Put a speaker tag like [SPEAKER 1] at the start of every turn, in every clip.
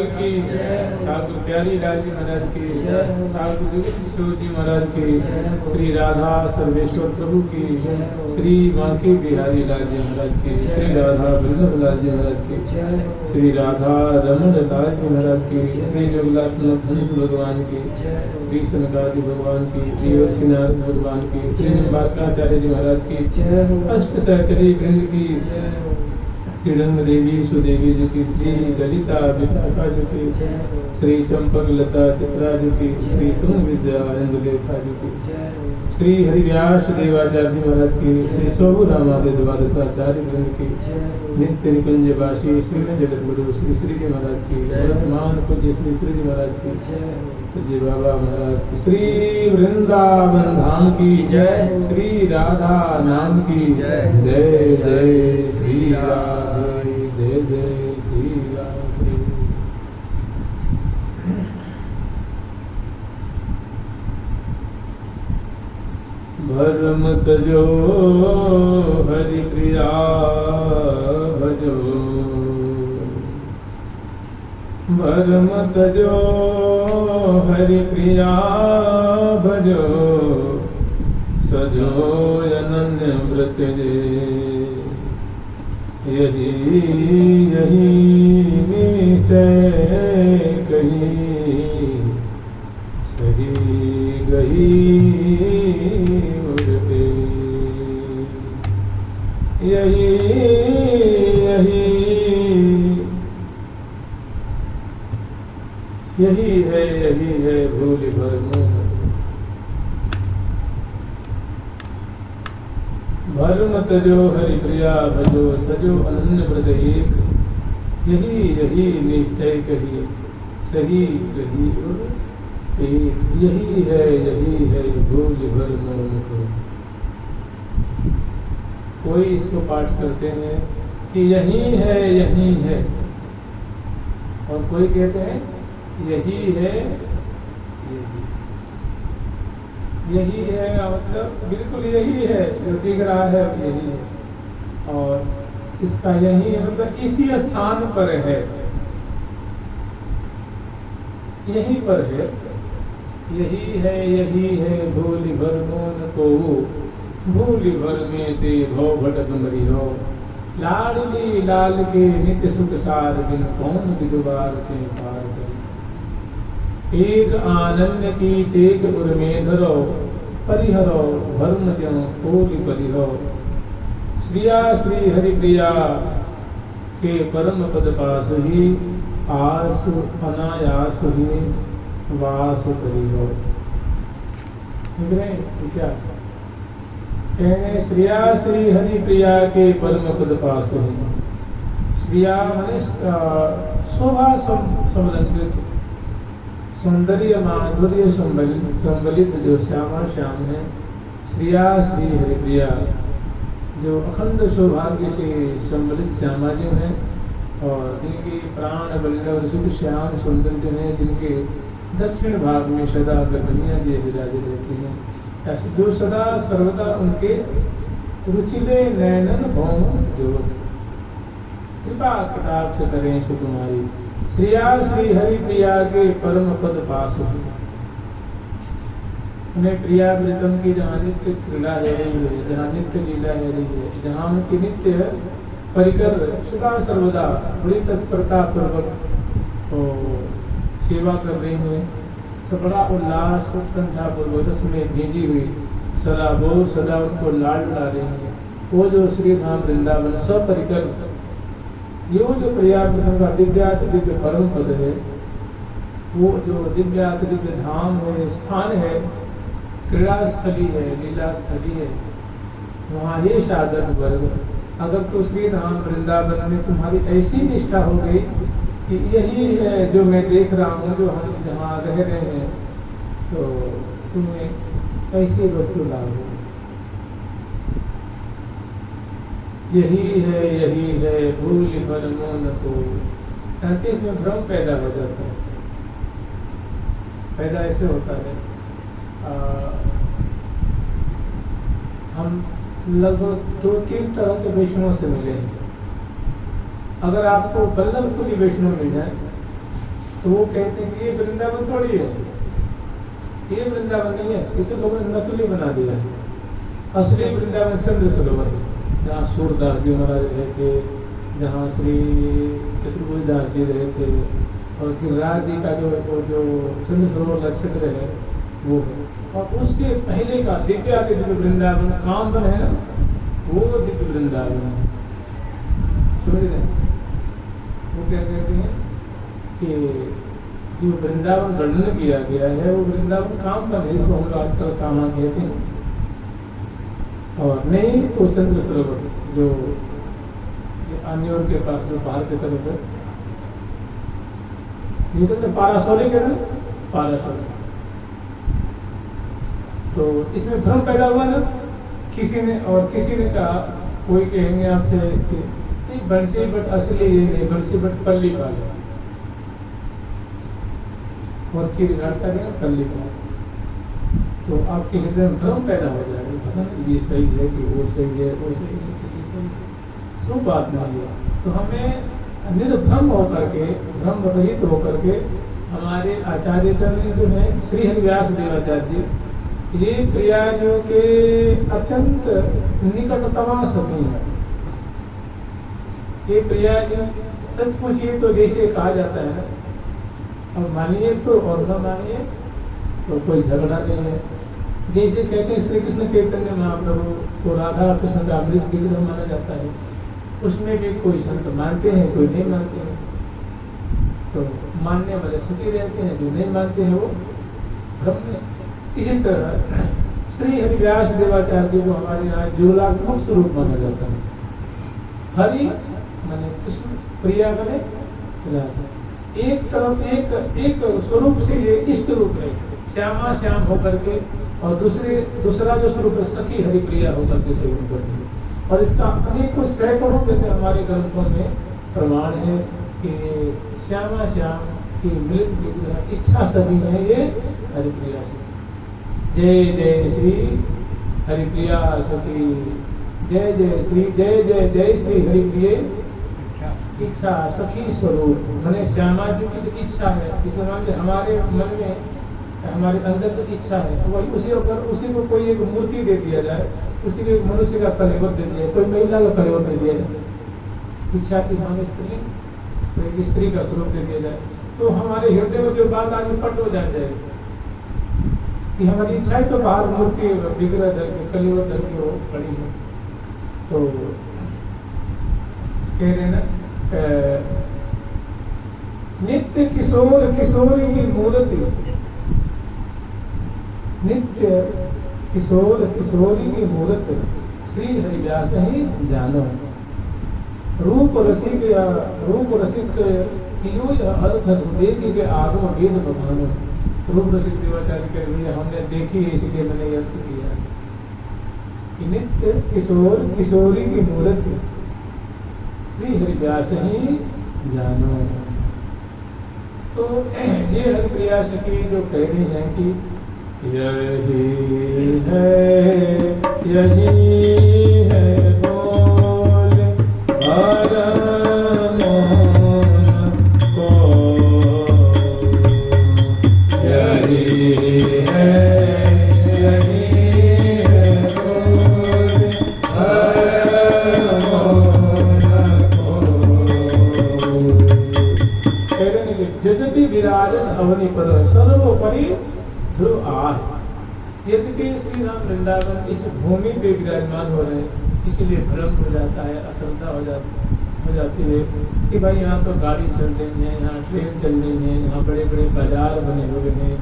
[SPEAKER 1] लाल की, ठाकुर प्यारी लाल जी महाराज की, ठाकुर जगत किशोर जी महाराज की, श्री राधा सर्वेश्वर प्रभु की, श्री बांके बिहारी लाल जी महाराज की, श्री राधा वल्लभ लाल जी महाराज की, श्री राधा रमण लाल जी महाराज की, श्री जगन्नाथ हंस भगवान की, श्री सनकादि भगवान की, श्री नारद भगवान की, श्री निम्बारकाचार्य जी महाराज की, अष्ट सहचरी वृंद की, श्री रंग देवी सुदेवी जी की, श्री ललिता विशाखा जी की, श्री चंपक लता चित्रा जी की, श्री तुंग विद्या लेखा जी की, श्री हरिव्यास देवाचार्य जी महाराज की, श्री स्वभु रामादि द्वादशाचार्य वृंद की, नित्य निकुंज वासी श्री जगत गुरु श्री श्री जी महाराज की, वर्तमान पूज्य श्री श्री जी महाराज की, पूज्य बाबा महाराज की, श्री वृंदावन धाम की जय, श्री राधा नाम की जय, जय जय श्री राधे, जय जय श्री राधे। भरम तजो हरि प्रिया भजो, भरम तजो हरि प्रिया भजो, सजो अनन्य व्रत जे, यही यही निश्चय कही, सही गही उड़ते, यही यही यही है भूल भर मोह, भरम तजो हरि प्रिया भजो, सजो अनन्य व्रत एक, यही यही निश्चय कही, सही गही और एक, यही है भूल भर मोह को। कोई इसको पाठ करते हैं कि यही है, और कोई कहते हैं यही है, यही है मतलब बिल्कुल यही है जो दिख रहा है, अब यही है, और इसका यही है मतलब इसी स्थान पर है, यहीं पर है, यही है भूल भर मोन को, भूल भर में ते भव भटक मरी हो, लाडली लाल के नित्य सुख सार, जिन कौन विदुबार से पार करी, एक आनंद की टेक उर में धरो, परिहरो भर्म ज्यों खोल परिहो, श्रिया श्री हरि प्रिया के परम पद पास ही, आस अनायास ही वास करिहो। क्या श्रिया श्री हरि प्रिया के परम पद पास ही, श्रिया माने शोभा समलंकृत, सौंदर्य माधुर्य संबलित जो श्यामा श्याम है, श्रिया श्री हरिप्रिया जो अखंड सौभाग्य से संबलित श्यामा जो हैं, और जिनके प्राण बल्लभ सुख श्याम सुंदर जो हैं, जिनके दक्षिण भाग में सदा गर्भनिया जी विराजित रहती हैं, ऐसे जो सदा सर्वदा उनके रुचिले नैनन भौम ज्योत, कृपा कटाक्ष करें सुकुमारी, श्रिया श्री हरि प्रिया के परम पद पास है। उन्हें प्रिया वृतम की जहाँ नित्य क्रीड़ा है रही है, जहाँ नित्य लीला है रही है, जहाँ उनकी नित्य परिकर सदा सर्वदा बड़ी तत्परता पूर्वक सेवा कर रही हैं, सब बड़ा उल्लास उत्कंठा पूर्वक में भेजी हुई सदा वो सदा उनको लाड ला रही हैं। वो जो श्री धाम वृंदावन सपरिकर यो जो प्रियाव्रतम का दिव्यात दिव्य परम पद है, वो जो दिव्यात दिव्य धाम है, स्थान है, क्रीड़ा स्थली है, लीला स्थली है, वहाँ हे साधक वर्ग, अगर तो श्री धाम वृंदावन में तुम्हारी ऐसी निष्ठा हो गई कि यही है जो मैं देख रहा हूँ, जो हम जहाँ रह रहे हैं, तो तुम्हें ऐसी वस्तु लाओ, यही है भूल भर मोन को। 33 में भ्रम पैदा हो जाता है, पैदा ऐसे होता है, हम लगभग 2-3 तरह के वैष्णव से मिले हैं। अगर आपको वल्लभ कुली वैष्णव मिल जाए तो वो कहते हैं कि ये वृंदावन थोड़ी है, ये वृंदावन नहीं है, ये तो लोगों ने नकली बना दिया है। असली वृंदावन चंद्र सरोवर है, जहाँ सूरदास जी महाराज रहे थे, जहाँ श्री चतुर्भुज दास जी रहे थे, और गिरिराज जी का जो चंद्र सरोवर लक्षित है वो है। और उससे पहले का दिव्य वृंदावन कामवन है ना, वो दिव्य वृंदावन है। समझ रहे? वो क्या कहते हैं कि जो वृंदावन वर्णन किया गया है वो वृंदावन कामवन है, इसको हम लोग आजकल कामना कहते हैं। और नहीं तो चंद्र सरोवर जो अन्योर के पास जो बाहर की तरफ है, जिसको पारासोले कहते हैं, पारासोले। तो इसमें भ्रम पैदा हुआ ना, किसी ने कहा, कोई कहेंगे आपसे कि नहीं बंसी बट असली ये नहीं, बंसी बट पल्ली पाल और चीर घाटता है पल्ली पाल। तो आपके हृदय में भ्रम पैदा हो जाएगा, पता नहीं ये सही है कि वो सही है, वो सही है कि ये सही है। सो बात नहीं है। तो हमें निर्भ्रम होकर के, भ्रम रहित होकर के, हमारे आचार्य चरण जो है श्री हरिव्यास देवाचार्य जी, ये प्रियाजों के अत्यंत निकटतमा सखी है। ये प्रियाज सच पूछिए तो जैसे कहा जाता है, और मानिए तो और न मानिए तो कोई झगड़ा नहीं है। जैसे कहते हैं श्री कृष्ण चैतन्य महाप्रभु को राधा कृष्ण का अमृत विग्रह माना जाता है, उसमें भी कोई संत मानते हैं, कोई नहीं मानते हैं। तो मानने वाले सुखी रहते हैं, जो नहीं मानते हैं वो भ्रम में। इसी तरह श्री हरिव्यास देवाचार्य जी को हमारे यहाँ ज्योलात्मक स्वरूप माना जाता है। हरि माने कृष्ण, प्रिया माने राधा। एक तरफ एक स्वरूप से ये इष्ट रूप है, श्यामा श्याम होकर के, और दूसरा जो स्वरूप है सखी हरिप्रिया होकर के सेवन करती है। और इसका अनेकों सैकड़ों जगह हमारे ग्रंथों में प्रमाण है कि श्यामा श्याम की मिलित विग्रह इच्छा सभी है ये हरिप्रिया से। जय जय श्री हरिप्रिया सखी, जय जय श्री, जय जय जय श्री हरिप्रिय इच्छा सखी स्वरूप। मैंने श्यामा जी की जो इच्छा है, इसलिए हमारे मन में, हमारे अंदर जो इच्छा है, तो वही उसी को कोई एक मूर्ति दे दिया जाए, उसी को एक मनुष्य का कलेवर दे दिया, कोई महिला का कलेवर दे दिया जाए, इच्छा की माने स्त्री, तो एक स्त्री का स्वरूप दे दिया जाए, तो हमारे हृदय में जो बात आगे पट हो जाएगी कि हमारी इच्छाएं तो बाहर मूर्ति विग्रह दल के कलेवर दल के वो पड़ी है। तो कह रहे ना, नित्य किशोर किशोरी की मूर्ति, नित्य किशोर किशोरी की मूर्ति श्री हरिव्यास ही जानो। रूप रसिक कियो अर्थ देख के आगम वेद बखानो। रूप रसिक देवाचार्य के लिए हमने देखी है, इसलिए मैंने अर्थ किया कि नित्य किशोर किशोरी की मूर्ति श्री हरिव्यास ही जानो। तो ये हरिप्रिया सखी जो कह रही हैं कि यही है बोल हर मोहन को, यही है बोल हर मोहन को। यद्यपि विराजन अवनि पर सर्वोपरि ध्रुव आह। यद्यपि श्री राम वृंदावन इस भूमि पे विराजमान हो रहे हैं, इसलिए भ्रम हो जाता है, अश्रद्धा हो जाती है कि भाई यहाँ तो गाड़ी चल रही है, यहाँ ट्रेन चल रही है, यहाँ बड़े बड़े बाजार बने हुए हैं,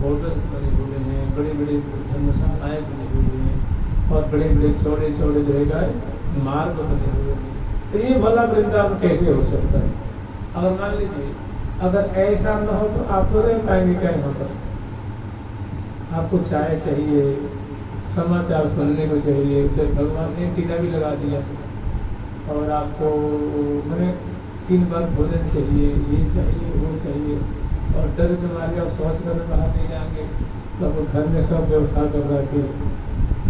[SPEAKER 1] होटल्स बने हुए हैं, बड़े बड़े धर्मशालाएँ बने हुए हैं, और बड़े बड़े चौड़े चौड़े जो है मार्ग बने हुए हैं। तो ये भला वृंदावन कैसे हो सकता है? अगर मान लीजिए अगर ऐसा न हो तो आप तो रह पाएंगे क्या यहाँ पर? आपको चाय चाहिए, समाचार सुनने को चाहिए, तो भगवान ने टीका भी लगा दिया, और आपको मैंने 3 बार भोजन चाहिए, ये चाहिए वो चाहिए, और डर के मारे आप शौच करने बाहर नहीं जाएंगे, तो आपको घर में सब व्यवस्था कर रखी।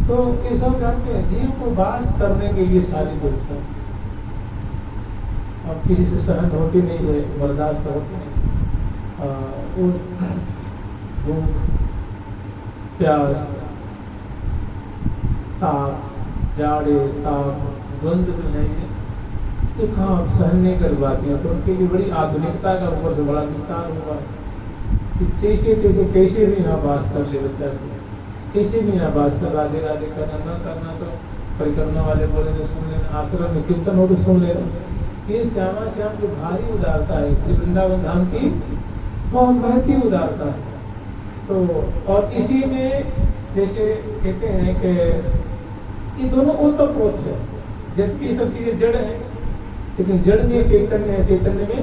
[SPEAKER 1] तो ये सब जानते हैं, जीव को वास करने के लिए सारी व्यवस्था अब किसी से सहन होती नहीं है, बर्दाश्त होती नहीं। वो भूख, प्यास, ताप, जाड़े, ताप, द्वंद्व जो है ये कहाँ आप सहन नहीं कर पाती हैं। तो उनके लिए बड़ी आधुनिकता का ऊपर से बड़ा विस्तार हुआ कि जैसे तैसे कैसे भी यहाँ बास कर ले बच्चा, कैसे भी यहाँ बास कर, राधे राधे करना न करना तो परिक्रमा वाले बोलेंगे सुन लेना, आश्रम में कीर्तन हो तो सुन लेना। ये श्यामा श्याम जो भारी उदारता है श्री वृंदावन धाम की, बहुत महती उदारता है। तो और इसी में जैसे कहते हैं कि ये दोनों ओतप्रोत है, जबकि ये सब चीजें जड़ है, लेकिन जड़ में चैतन्य है, चैतन्य में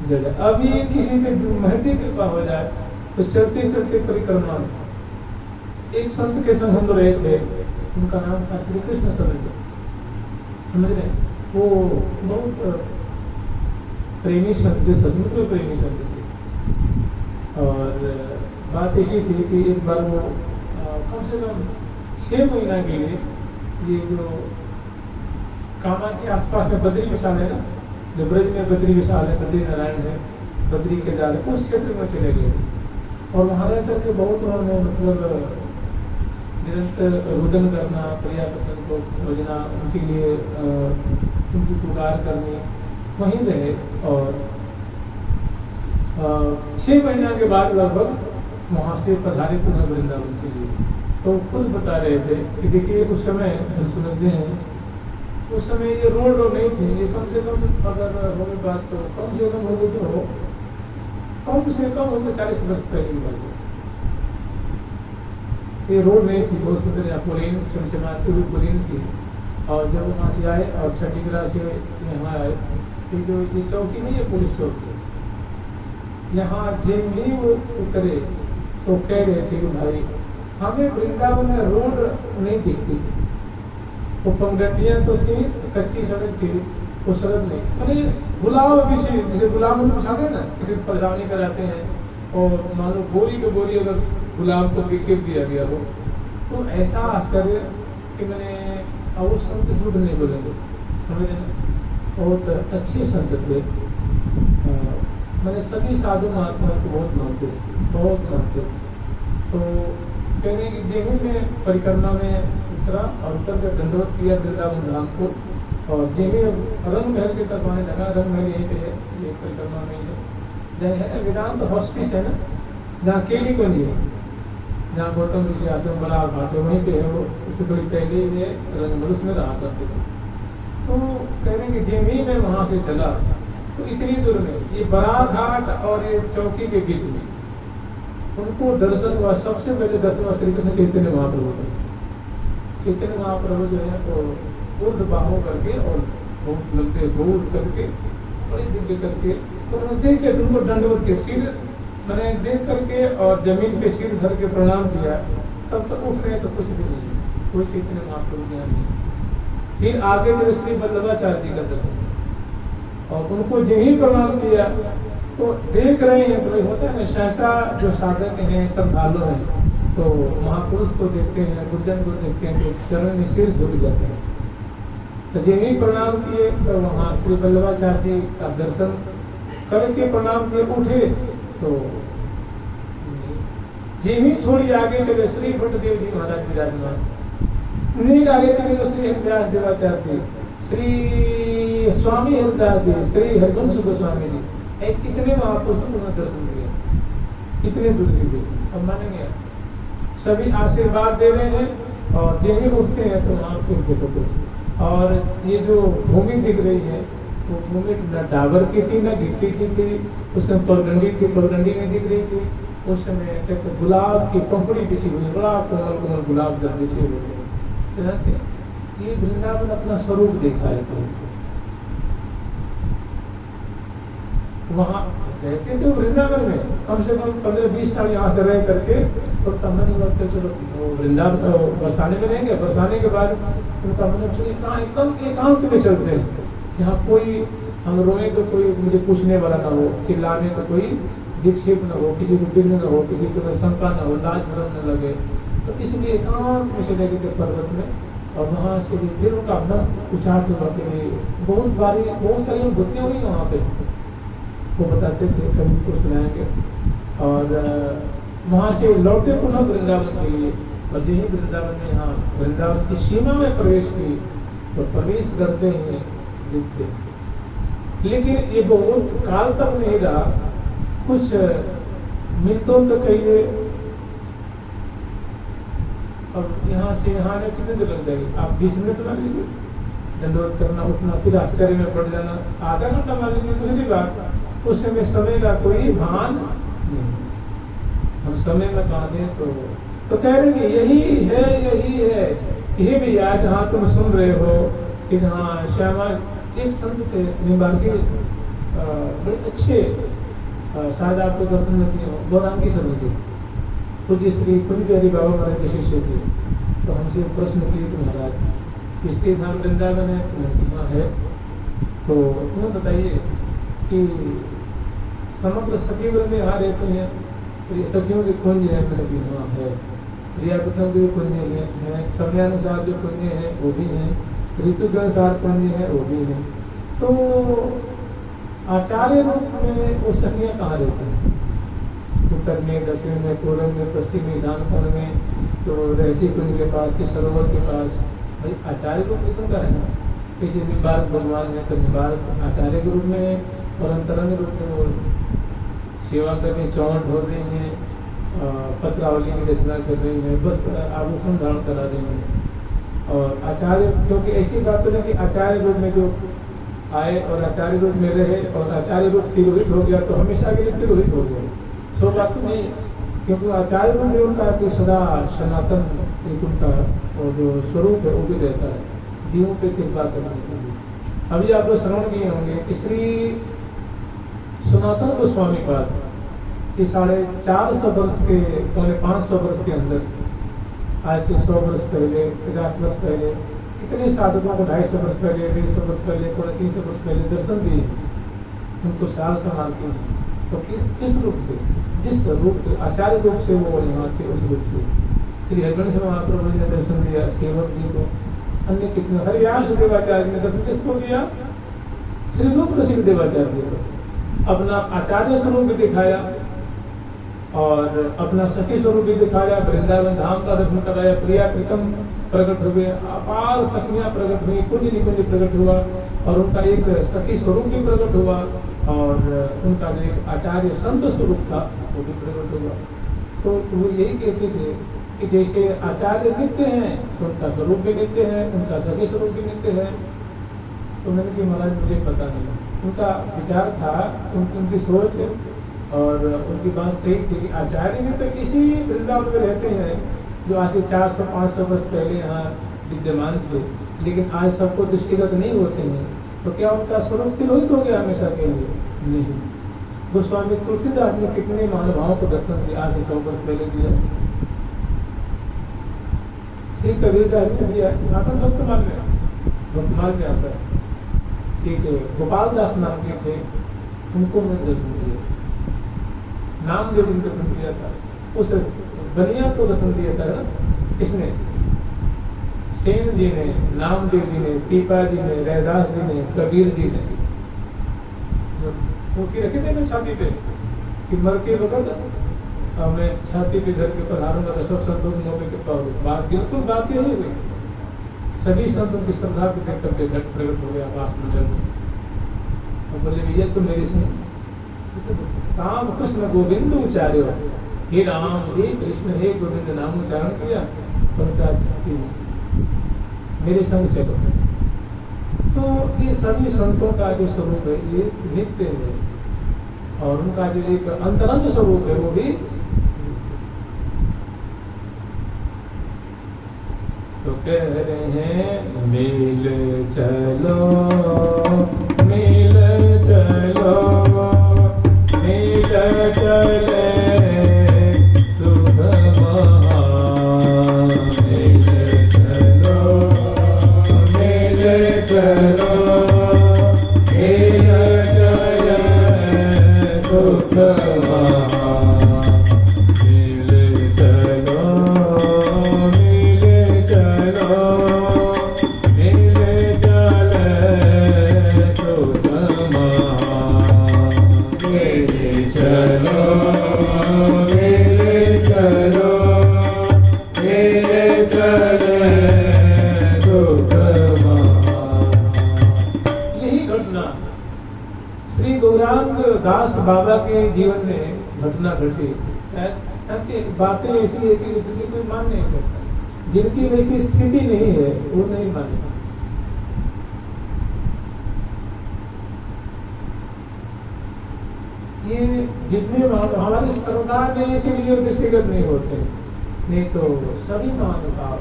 [SPEAKER 1] जड़ है। अभी किसी पे महती कृपा हो जाए तो चलते चलते परिक्रमा में एक संत के संग हम रहे थे, उनका नाम था श्री कृष्ण समझ रहे, वो बहुत प्रेमी संत थे, सचमुच में प्रेमी संत थे। और बात ऐसी थी कि एक बार वो कम से कम 6 महीना के लिए ये जो कामा के आसपास में बद्री विशाल है ना, जो ब्रज में बद्री विशाल है, बद्री नारायण है, बद्री केदार है, उस क्षेत्र में चले गए और वहाँ रह करके बहुत उन्होंने मतलब निरंतर रुदन करना, प्रियापतन को खोजना, उनके लिए उनकी पुकार करनी, वहीं रहे। और 6 महीना के बाद लगभग वहाँ से पधारे पुनः वृंदावन के लिए। तो खुद बता रहे थे कि देखिए उस समय हम समझते हैं, उस समय ये रोड नहीं थी, ये कम से कम अगर होगी बात तो कम से कम होगी तो कम से कम होगी 40 वर्ष पहले की बात है। ये रोड नहीं थी, बहुत सुंदर यहाँ पुलीन चमचमाती हुई पुलीन थी। और जब वहाँ से आए और छठीगढ़ से यहाँ आए तो जो ये चौकी नहीं है, पुलिस चौकी, यहाँ जेल में वो उतरे तो कह रहे थे कि भाई हमें वृंदावन में रोड नहीं दिखती थी, वो पगडंडियाँ तो थी, कच्ची सड़क थी, वो सड़क नहीं, अरे गुलाम किसी जैसे गुलाम उनको बिछाते ना, किसी परेशानी कराते हैं और मान लो बोरी के बोरी अगर गुलाम को बिखेर दिया गया हो, तो ऐसा आश्चर्य कि मैंने अब उस संत झूठ नहीं बोलेंगे, समझ ना, बहुत अच्छे संत थे। मैंने सभी साधु महात्मा को बहुत मानते, बहुत मानते। तो कहने की जेही में परिक्रमा में उतरा और उतर कर दंडवत किया वृंदावन धाम को, और जेही रंग महल के तरफ आने लगा। रंग महल यहीं पे है, ये परिक्रमा में है, जहाँ है वेदांत हॉस्पिस है ना, जहाँ केली को नहीं है, जहाँ गौतम ऋषि आश्रम बड़ा घाट है, वहीं पे है वो, इससे थोड़ी पहले ये रंग महल उसमें रहा करते थे। तो कह रहे कि जेही में वहाँ से चला तो इतनी दूर में ये बड़ा घाट और ये चौकी के बीच में उनको दर्शन हुआ, सबसे पहले दर्शन हुआ श्री कृष्ण चैतन्य महाप्रभु का। चैतन्य महाप्रभु जो है वो ऊर्ध बाहों करके और बहुत लंबे गोल करके बड़ी दिव्य करके, तो उन्होंने देख के उनको दंडवत के सिर मैंने देख करके और जमीन पे सिर धर के प्रणाम किया, तब तक उठ रहे तो कुछ भी नहीं, कोई चैतन्य महाप्रभु ज्ञान नहीं। फिर आगे जो श्री वल्लभाचार्य जी का दर्शन और उनको यही प्रणाम किया, तो देख रहे हैं तो होता है ना, सहसा जो साधक हैं श्रद्धालु हैं तो महापुरुष को देखते हैं, बुद्धन को देखते हैं तो चरण में सिर झुक जाते हैं। तो यही प्रणाम किए तो वहाँ श्री वल्लभाचार्य जी का दर्शन करके प्रणाम किए, उठे तो जिमी थोड़ी आगे चले श्री भट्टदेव जी महाराज विराजमान, नहीं आगे चले तो श्री हरिदास देवाचार्य, श्री स्वामी हरिदास जी, श्री हरिवंश गोस्वामी जी, एक कितने महापुरुषों को दर्शन दिया, इतने दूर के अब मानेंगे सभी आशीर्वाद दे रहे हैं और देवी उठते हैं तो वहाँ फिर देखो कुछ। और ये जो भूमि दिख रही है वो भूमि न डाबर की थी न गिट्टी की थी, उस समय पगडंडी थी, पगडंडी नहीं दिख रही थी, उस समय गुलाब की पंपड़ी जैसी हुई, बड़ा कोमल कोमल गुलाब जैसे हो गए। ये वृंदावन अपना स्वरूप देखा है तो वहाँ रहते थे वृंदावन में कम से कम 15-20 साल यहाँ से रह करके, तो तब नहीं लगता चलो वृंदावन बरसाने में रहेंगे, बरसाने के बाद उनका मन चलो एकांत में चलते हैं, जहाँ कोई हम रोए तो कोई मुझे पूछने वाला ना हो, चिल्लाने तो कोई विक्षेप न हो, किसी को विघ्न न हो, किसी को शंका न हो, लाज शर्म न लगे, तो इसलिए एकांत में चले गए थे पर्वत में। और वहाँ से भी फिर उनका अपना उचाट होगा कि बहुत सारी अनुभूतियाँ हुई वहाँ पे। वो बताते थे, कभी को सुनाएंगे। और वहाँ से लौटे पुनः वृंदावन के लिए, और यही वृंदावन में, हाँ, वृंदावन की सीमा में प्रवेश की, तो प्रवेश करते हैं दिखते। लेकिन ये बहुत काल तक नहीं रहा, कुछ मिनटों तक ये, अब यहाँ से यहाँ में कितने देर लग जाएगी? आप 20 मिनट मान लीजिए, दंडवत करना, उठना, फिर आश्चर्य में पड़ जाना, आधा घंटा मान लीजिए। दूसरी बात, उस समय समय का कोई भान नहीं, हम समय में बांधे तो कह रहे कि यही है। ये भी याद, जहाँ तुम सुन रहे हो कि हाँ श्यामा एक संत थे निम्बार्की, बड़े अच्छे, शायद आपको दर्शन में किए हो, गौरांगी संत थे, पूज्य श्री खुद प्यारी बाबा महाराज के शिष्य थे। तो हमसे प्रश्न किए कि महाराज इसके धाम वृंदावन है? हाँ है। तो तुम्हें बताइए कि समग्र सखी वृंद में यहाँ रहते हैं, तो ये सखियों की कुंज है? मैंने भी हाँ है। प्रियापतियों की भी कुंज है, समयानुसार जो कुंज हैं वो भी हैं, ऋतु के अनुसार कुंज है वो भी है। तो आचार्य रूप में वो सखियाँ कहाँ रहती हैं? उत्तर में, दक्षिण में, पूर्व में, पश्चिम में, ईशान कोण में, तो रहसी कुंज के पास कि सरोवर के पास। भाई आचार्य रूप में क्यों करें? किसी निम्बार्क भगवान है तो निम्बार्क आचार्य के रूप में, और अंतरंग रूप में वो सेवा कर रही, चौन ढो रही हैं, पत्रावली की रचना कर रही है, बस आभूषण धारण करा रही है। और आचार्य, क्योंकि ऐसी बात तो नहीं कि आचार्य रूप में जो आए और आचार्य रूप में रहे और आचार्य रूप तिरोहित हो गया तो हमेशा के लिए तिरोहित हो गया, सो बात तो नहीं। क्योंकि आचार्य रूप में उनका कोई सदा सनातन एक उनका और जो स्वरूप है वो भी रहता है, जीवों पे कृपा करने के लिए। अभी आप लोग श्रवण किए होंगे कि श्री सनातन गोस्वामी पाद कि 450 वर्ष के, 500 वर्ष के अंदर, आज से 100 वर्ष पहले, 50 वर्ष पहले, कितने साधकों को 250 वर्ष पहले, 150 वर्ष पहले, 300 वर्ष पहले दर्शन दिए, उनको साल संभाल के। तो किस रूप से? जिस रूप आचार्य रूप से वो यहाँ थे, उस रूप से श्री हरिवंश महाप्रभु जी ने दर्शन दिया सेवक जी को। अन्य कितने, हरिव्यास देवाचार्य ने दर्शन किसको दिया? श्री रूप रसिक देवाचार्य को। अपना आचार्य स्वरूप भी दिखाया और अपना सखी स्वरूप भी दिखाया, वृंदावन धाम का दर्शन कराया, प्रिया प्रीतम प्रकट हुए, अपार सखियां प्रकट हुई, कुंज निकुंज प्रकट हुआ, और उनका एक सखी स्वरूप भी प्रकट हुआ, और उनका जो एक आचार्य संत स्वरूप था वो भी प्रकट हुआ। तो वो यही कहते थे कि जैसे आचार्य नित्य हैं तो उनका स्वरूप भी नित्य है, उनका सखी स्वरूप भी नित्य है। तो मैंने कि महाराज मुझे पता नहीं, उनका विचार था, उनकी सोच और उनकी बात सही थी कि आचार्य भी तो इसी वृंदावन में रहते हैं जो आज से 400-500 वर्ष पहले यहाँ विद्यमान थे, लेकिन आज सबको दृष्टिगत नहीं होते हैं। तो क्या उनका स्वरूप तिरोहित हो गया हमेशा के लिए? नहीं। गोस्वामी तुलसीदास ने कितने महानुभावों को दर्शन दिया, आज से 100 वर्ष पहले दिया। श्री कबीरदास ने दिया, नाटन भक्तमाल में आता है, एक गोपाल दास नाम के थे, उनको मैं दर्शन दिया, नामदेव जी ने दर्शन दिया था, उस बनिया को दर्शन दिया था ना, किसने? सेन जी ने, नामदेव जी ने, पीपा जी ने, रैदास जी ने, कबीर जी ने। जो पोथी रखे थे मैं छाती पे कि मरते वक्त मैं छाती पे धर के पधारूंगा तो सब संतों के मौके के पाओगे। बात बिल्कुल बात यही हुई। सभी संतों की श्रद्धा को देख करके झट प्रकट हो गया आकाश मंडल में, और बोले भैया तुम मेरी सुन, राम कृष्ण गोविंद उच्चार्य, हे राम हे कृष्ण हे गोविंद नाम उच्चारण किया, उनका मेरे संग चलो। तो ये सभी संतों का जो स्वरूप है ये नित्य है, और उनका जो एक अंतरंग स्वरूप है वो भी। तो कह रहे हैं मिल चलो, मिल चलो, मिल चले सुख महान, मिल चलो, मिल चलो, मिल चले सुख महान, मिल चलो, मिल चलो, मिल चले सुख महान, श्री गौरांग दास बाबा के जीवन में घटना घटी, बातें ऐसी है कि जिनकी कोई मान नहीं सकता, जिनकी वैसी स्थिति नहीं है वो नहीं मानेगा। ये जितने हमारी सरकार में इसीलिए दृष्टिगत नहीं होते, नहीं तो सभी महानुभाव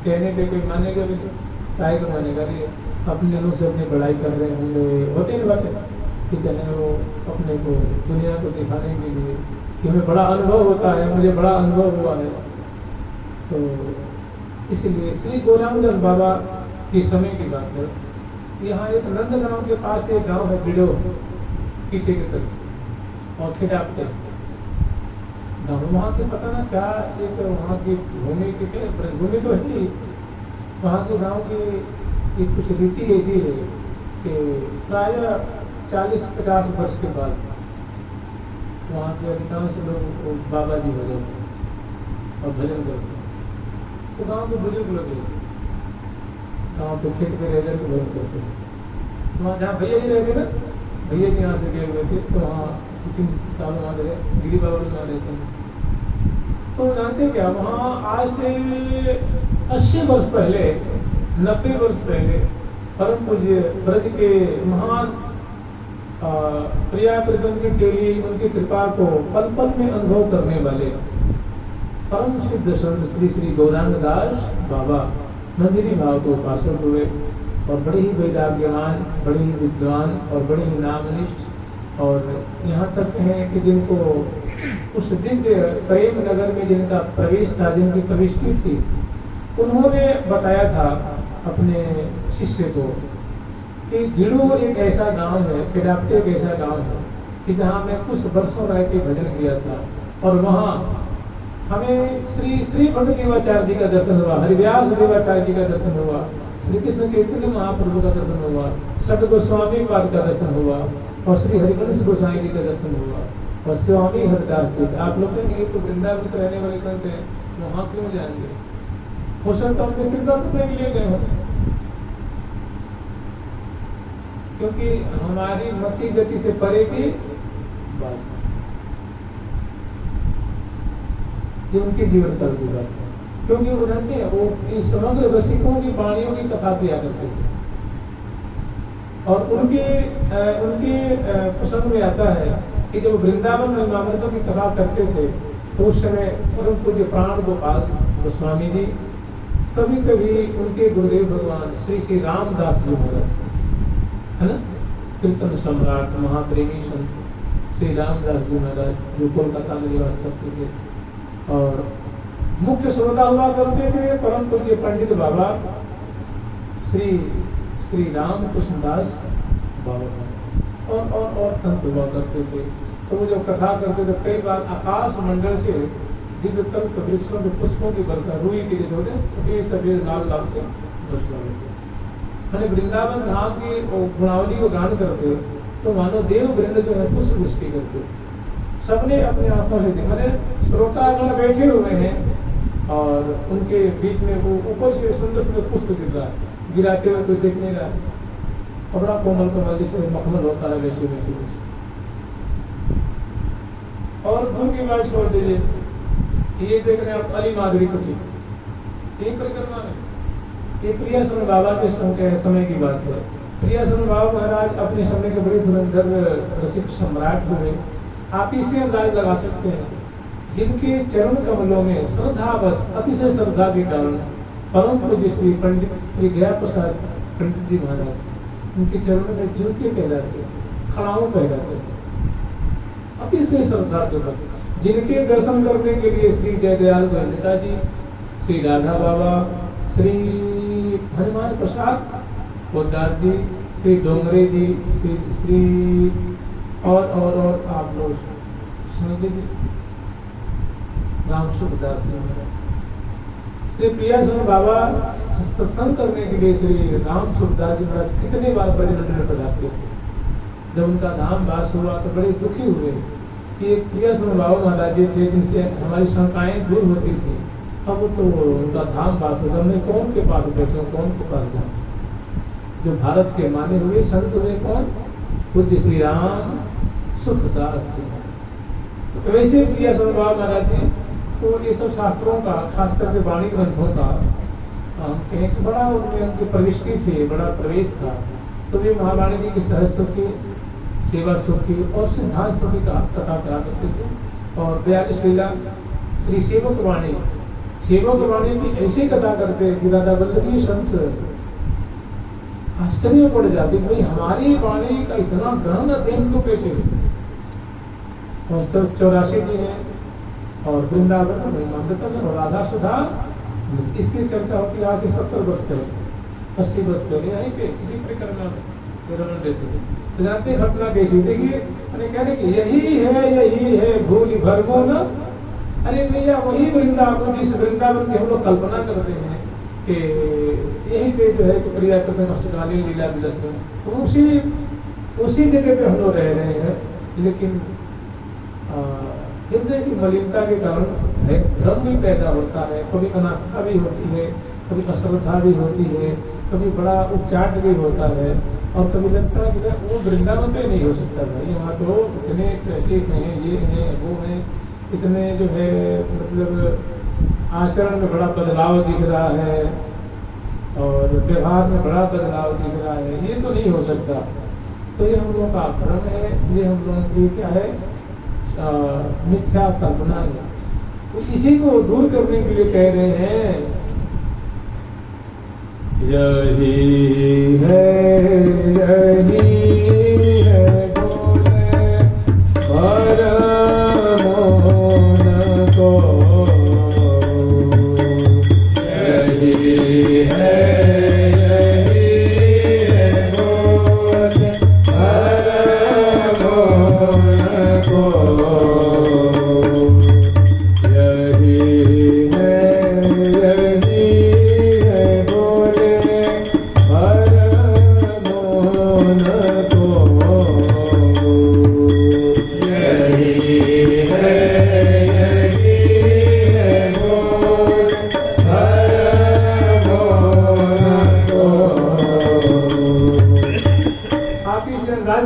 [SPEAKER 1] कहने पे कोई मानेगा भी नहीं, काय को मानेगा नहीं। अपने लोग से अपनी बड़ाई कर रहे होंगे, होते ही बातें कि चाहे वो अपने को दुनिया को दिखाने के लिए कि हमें बड़ा अनुभव होता है, मुझे बड़ा अनुभव हुआ है। तो इसलिए श्री गौरांगदास बाबा की समय की बात है। यहाँ एक नंदगांव के पास एक गांव है बिडो, पीछे की तरफ, और खिडापते गाँव, वहाँ के पता ना क्या एक वहाँ की भूमि की भूमि तो है, वहाँ के गांव की एक कुछ रीति ऐसी है कि प्राय 40-50 वर्ष के बाद वहाँ के अधिकांश लोग बाबा जी हो जाते हैं और भजन करते हैं। तो गांव के बुजुर्ग लोग गाँव पे खेत पे रह करके भजन करते हैं। वहाँ जहाँ भैया जी रहते ना, भैया जी यहाँ से गए हुए थे, तो वहाँ 2-3 साल वहाँ रहे, गिरी बाबा जी वहाँ रहते हैं। तो जानते क्या, वहाँ आज से 80 वर्ष पहले, 90 वर्ष पहले परम पूज्य ब्रज के महान प्रिया प्रतिबंध के लिए उनकी कृपा को पल पल में अनुभव करने वाले परम सिद्ध संत श्री श्री गौरांग दास बाबा मंदिरी भाव को उपासक हुए और बड़े ही वैराग्यवान, बड़े ही विद्वान और बड़े ही नामनिष्ठ, और यहाँ तक है कि जिनको उस दिव्य प्रेम नगर में जिनका प्रवेश था, जिनकी प्रविष्टि थी, उन्होंने बताया था अपने शिष्य को कि गिड़ू एक ऐसा गांव है, खिडापटे एक ऐसा गांव है कि जहाँ मैं कुछ वर्षों रह के भजन किया था, और वहाँ हमें श्री श्रीखंड देवाचार्य जी का दर्शन हुआ, हरिव्यास देवाचार्य जी का दर्शन हुआ, श्री कृष्ण चैतन्य महाप्रभु का दर्शन हुआ, सद गोस्वामी पाद का दर्शन हुआ, और श्री हरिवंश गोसाई जी का दर्शन हुआ, और स्वामी हरिदास जी। आप लोग कहेंगे तो वृंदावन में रहने वाले संत हैं, वहाँ क्यों जाएंगे? हो सकता है अपने कृपा करने के लिए गए हो, क्योंकि हमारी मति गति से परे की बात, ये उनके जीवन काल की बात है। क्योंकि वो जानते हैं, वो इन समग्र रसिकों की वाणियों की कथा किया करते थे, और उनके प्रसंग में आता है कि जब वृंदावन में अमृतों की कथा करते थे तो उस समय परम पूज्य प्राण गोपाल गोस्वामी जी, कभी कभी उनके गुरुदेव भगवान श्री श्री रामदास जी महाराज, है ना, कीर्तन सम्राट महाप्रेमी संत श्री रामदास जी महाराज, जो कोलकाता में निवास करते थे और मुख्य श्रोता हुआ करते थे परम पूज्य पंडित बाबा श्री श्री राम कृष्णदास बाबा, और संत हुआ करते थे। तो वो जब कथा करते थे, कई बार आकाश मंडल से दिव्य कल्प वृक्षों के पुष्पों की वर्षा, रुई के जैसे होते सफेद सफेद लाल लाल से वर्षा होती, मैंने वृंदावन धाम की गुणावली को गान करते तो मानो देव वृंद जो है पुष्प वृष्टि करते, सबने अपने आंखों से देखा, मैंने श्रोतागण बैठे हुए हैं और उनके बीच में वो ऊपर से सुंदर सुंदर पुष्प गिर रहा है, गिराते हुए कोई देख नहीं रहा है, और बड़ा कोमल कोमल जैसे मखमल होता है वैसे वैसे वैसे। और दूर की बात छोड़ दीजिए, ये देख रहे हैं आप अली माधुरी कुटी, ये परिक्रमा है, ये प्रियाश्रम बाबा के समय की बात है। प्रियाश्रम बाबा महाराज अपने समय के बड़े धुरंधर रसिक सम्राट हुए। आप इसे अंदाज लगा सकते हैं, जिनके चरण कमलों में श्रद्धावश, अतिशय श्रद्धा के कारण परम पूज्य श्री पंडित श्री गया प्रसाद पंडित जी महाराज, उनके चरणों में जूते पहनाते, खड़ाऊ पहनाते, अतिशय श्रद्धा के बस, जिनके दर्शन करने के लिए श्री जयदयाल गोविंदा जी, श्री राधा बाबा, श्री हनुमान प्रसाद पोदार जी, श्री डोंगरे जी, श्री और आप लोग सुनिए राम सुखदास जी महाराज, श्री प्रियाश्रम बाबा सत्संग करने के लिए श्री राम सुखदास जी महाराज कितने बार ब्रजमंडल में पधारते थे। जब उनका धाम वास हुआ तो बड़े दुखी हुए कि एक प्रियाश्रम बाबा महाराज जी थे जिनसे हमारी शंकाएं दूर होती थी, अब तो उनका धाम वास होगा, मैं कौन के पास बैठूं, कौन के पास जाऊं। जो भारत के माने हुए संत हुए कौन? पूज्य श्री राम सुखदास जी। तो वैसे प्रिय स्वभाव महाराज जी, तो ये सब शास्त्रों का, खास करके वाणी ग्रंथों का हम कहें कि बड़ा उनमें उनकी प्रविष्टि थी, बड़ा प्रवेश था। तो वे महावाणी जी की सहज सुख की, सेवा सुख की और सिद्धांत सुख की कथा कहा करते थे। और 42 लीला श्री सेवक वाणी, सेवक वाणी की ऐसी कथा करते कि राधा वल्लभी संत आश्चर्य पड़ जाते कि भाई हमारी वाणी का इतना गहन अध्ययन को कैसे। और 84 जी हैं और वृंदावन महिमामृतम और राधा सुधा, इसकी चर्चा होती है आज से 70 वर्ष पहले, 80 वर्ष पहले यहीं पे किसी परिक्रमा में विवरण देते थे। तो जानते घटना कैसी? देखिए कह रहे कि यही है भूल भरमो न। अरे भैया वही वृंदावन, जिस वृंदावन की हम लोग कल्पना करते हैं कि यही पे जो है कि प्रिया प्रथम अष्टकालीन लीला विलस में, तो उसी जगह पे हम लोग रह रहे हैं। लेकिन हृदय की मलिनता के कारण है भ्रम भी पैदा होता है, कभी अनास्था भी होती है, कभी अश्रद्धा भी होती है, कभी बड़ा उच्चाट भी होता है, और कभी लगता है कि वो वृंदावन पे नहीं हो सकता भाई, यहाँ तो इतने ट्रैफिक हैं, ये हैं वो हैं, इतने जो है मतलब आचरण में बड़ा बदलाव दिख रहा है और व्यवहार में बड़ा बदलाव दिख रहा है, ये तो नहीं हो सकता। तो ये हम लोगों का भ्रम है, ये हम लोगों की क्या है, मिथ्या कल्पना है। तो इसी को दूर करने के लिए कह रहे हैं यही है बोले परम मोहन को, यही है बोले परम मोहन को।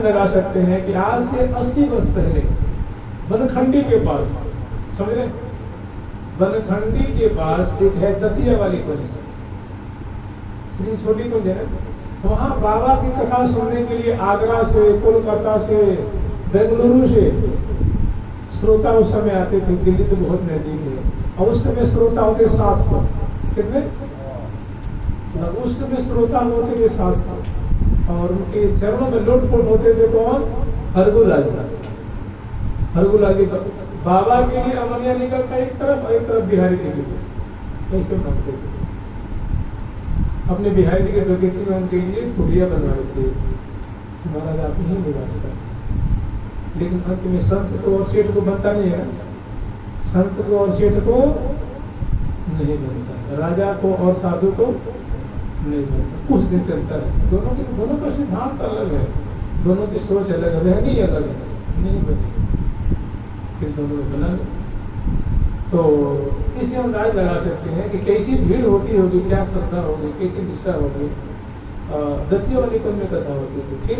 [SPEAKER 1] लगा सकते हैं कि आज से 80 वर्ष पहले बनखंडी के पास, समझ रहे, बनखंडी के पास एक है दतिया वाली कुंज, श्री छोटी कुंज है, वहाँ बाबा की कथा सुनने के लिए आगरा से, कोलकाता से, बेंगलुरु से श्रोता उस समय आते थे। दिल्ली तो बहुत नजदीक है, और उस समय श्रोता होते 700, कितने? उस समय श्रोता होते थे 700, और उनके चरणों में लुटपुट होते थे कौन? हरगुलाल जी। बाबा के लिए अमनिया निकलता एक तरफ और एक तरफ बिहारी जी के लिए, ऐसे मानते थे। अपने बिहारी जी के बगीचे में उनके लिए कुटिया बनवाए थे, महाराज आप ही निवास कर। लेकिन अंत में संत को और सेठ को बनता नहीं है, संत को और सेठ को नहीं बनता, राजा को और साधु को नहीं बनता, कुछ दिन चलता है। दोनों का सिद्धांत अलग है, दोनों की सोच अलग है, रहनी अलग है, नहीं बनेगी, फिर दोनों में बना। तो इसे अंदाज लगा सकते हैं कि कैसी भीड़ होती होगी, क्या श्रद्धा होगी, कैसी निष्ठा होगी। दतिया वाली कुंज में कथा होती थी। फिर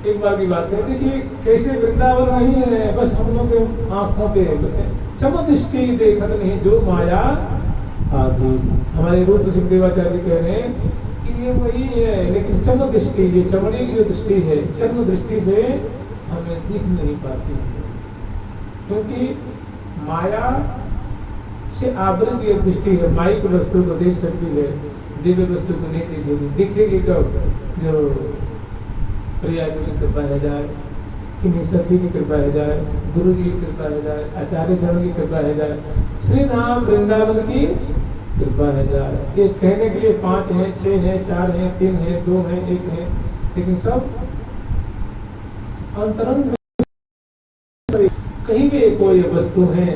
[SPEAKER 1] एक बार की बात है, देखिए कैसे वृंदावन नहीं है, बस हम लोग के आंखों पे बस चमदृष्टि देखत नहीं जो माया आदि। हमारे रूप सिद्धदेवाचार्य कह रहे हैं कि ये वही है, लेकिन चम दृष्टि, ये चमड़ी की जो दृष्टि है, चर्म दृष्टि से हमें दिख नहीं पाती है, क्योंकि माया से आवृत ये दृष्टि है। माइक वस्तु को देख सकती है, दिव्य वस्तु को नहीं दिखेगी। दिखेगी कब? जो प्रिया की कृपा है जाए, किन्हीं सखी की कृपा है जाए, गुरु जी की कृपा है जाए, आचार्य चरण की कृपा है जाए, श्री धाम वृंदावन की कृपा है जाए। ये कहने के लिए 5 हैं, 6 हैं, 4 हैं, 3 हैं, 2 हैं, 1 है, लेकिन सब अंतरंग में कहीं भी कोई वस्तु है,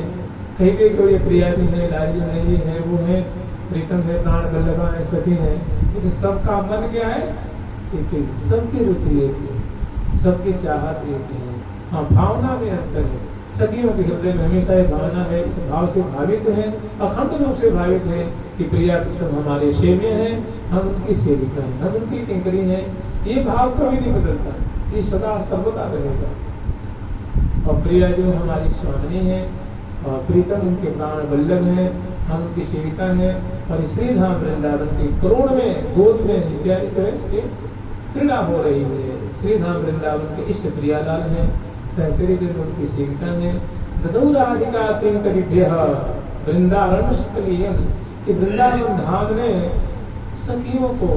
[SPEAKER 1] कहीं भी कोई प्रियानी है, लाली है, ये है, वो है, प्रीतम है, प्राण वल्लभा है, सखी है, लेकिन सबका मन क्या है? एक ही। सबकी रुचि एक है, सबकी चाहत एक है। हाँ, भावना में अंतर है। सखियों के हृदय में हमेशा ये भावना है, इस भाव से भावित है, अखंड रूप से भावित है कि प्रिया प्रीतम हमारे सेव्य हैं, हम उनकी सेविका हैं, हम उनकी किंकरी हैं। ये भाव कभी नहीं बदलता, ये सदा सर्वदा रहेगा। और प्रिया जो हमारी स्वामिनी है और प्रीतम उनके प्राण वल्लभ हैं, हम उनकी सेविका हैं। और श्री धाम वृंदावन के करोड़ में गोद में क्या क्रीड़ा हो रही है। श्री धाम वृंदावन के इष्ट प्रियालाल हैं, सहचरी दिन उनकी सेविका हैं। ददौराधिका किंकरीभ्यः वृंदारण्यस्थलीयं, कि वृंदावन धाम ने सखियों को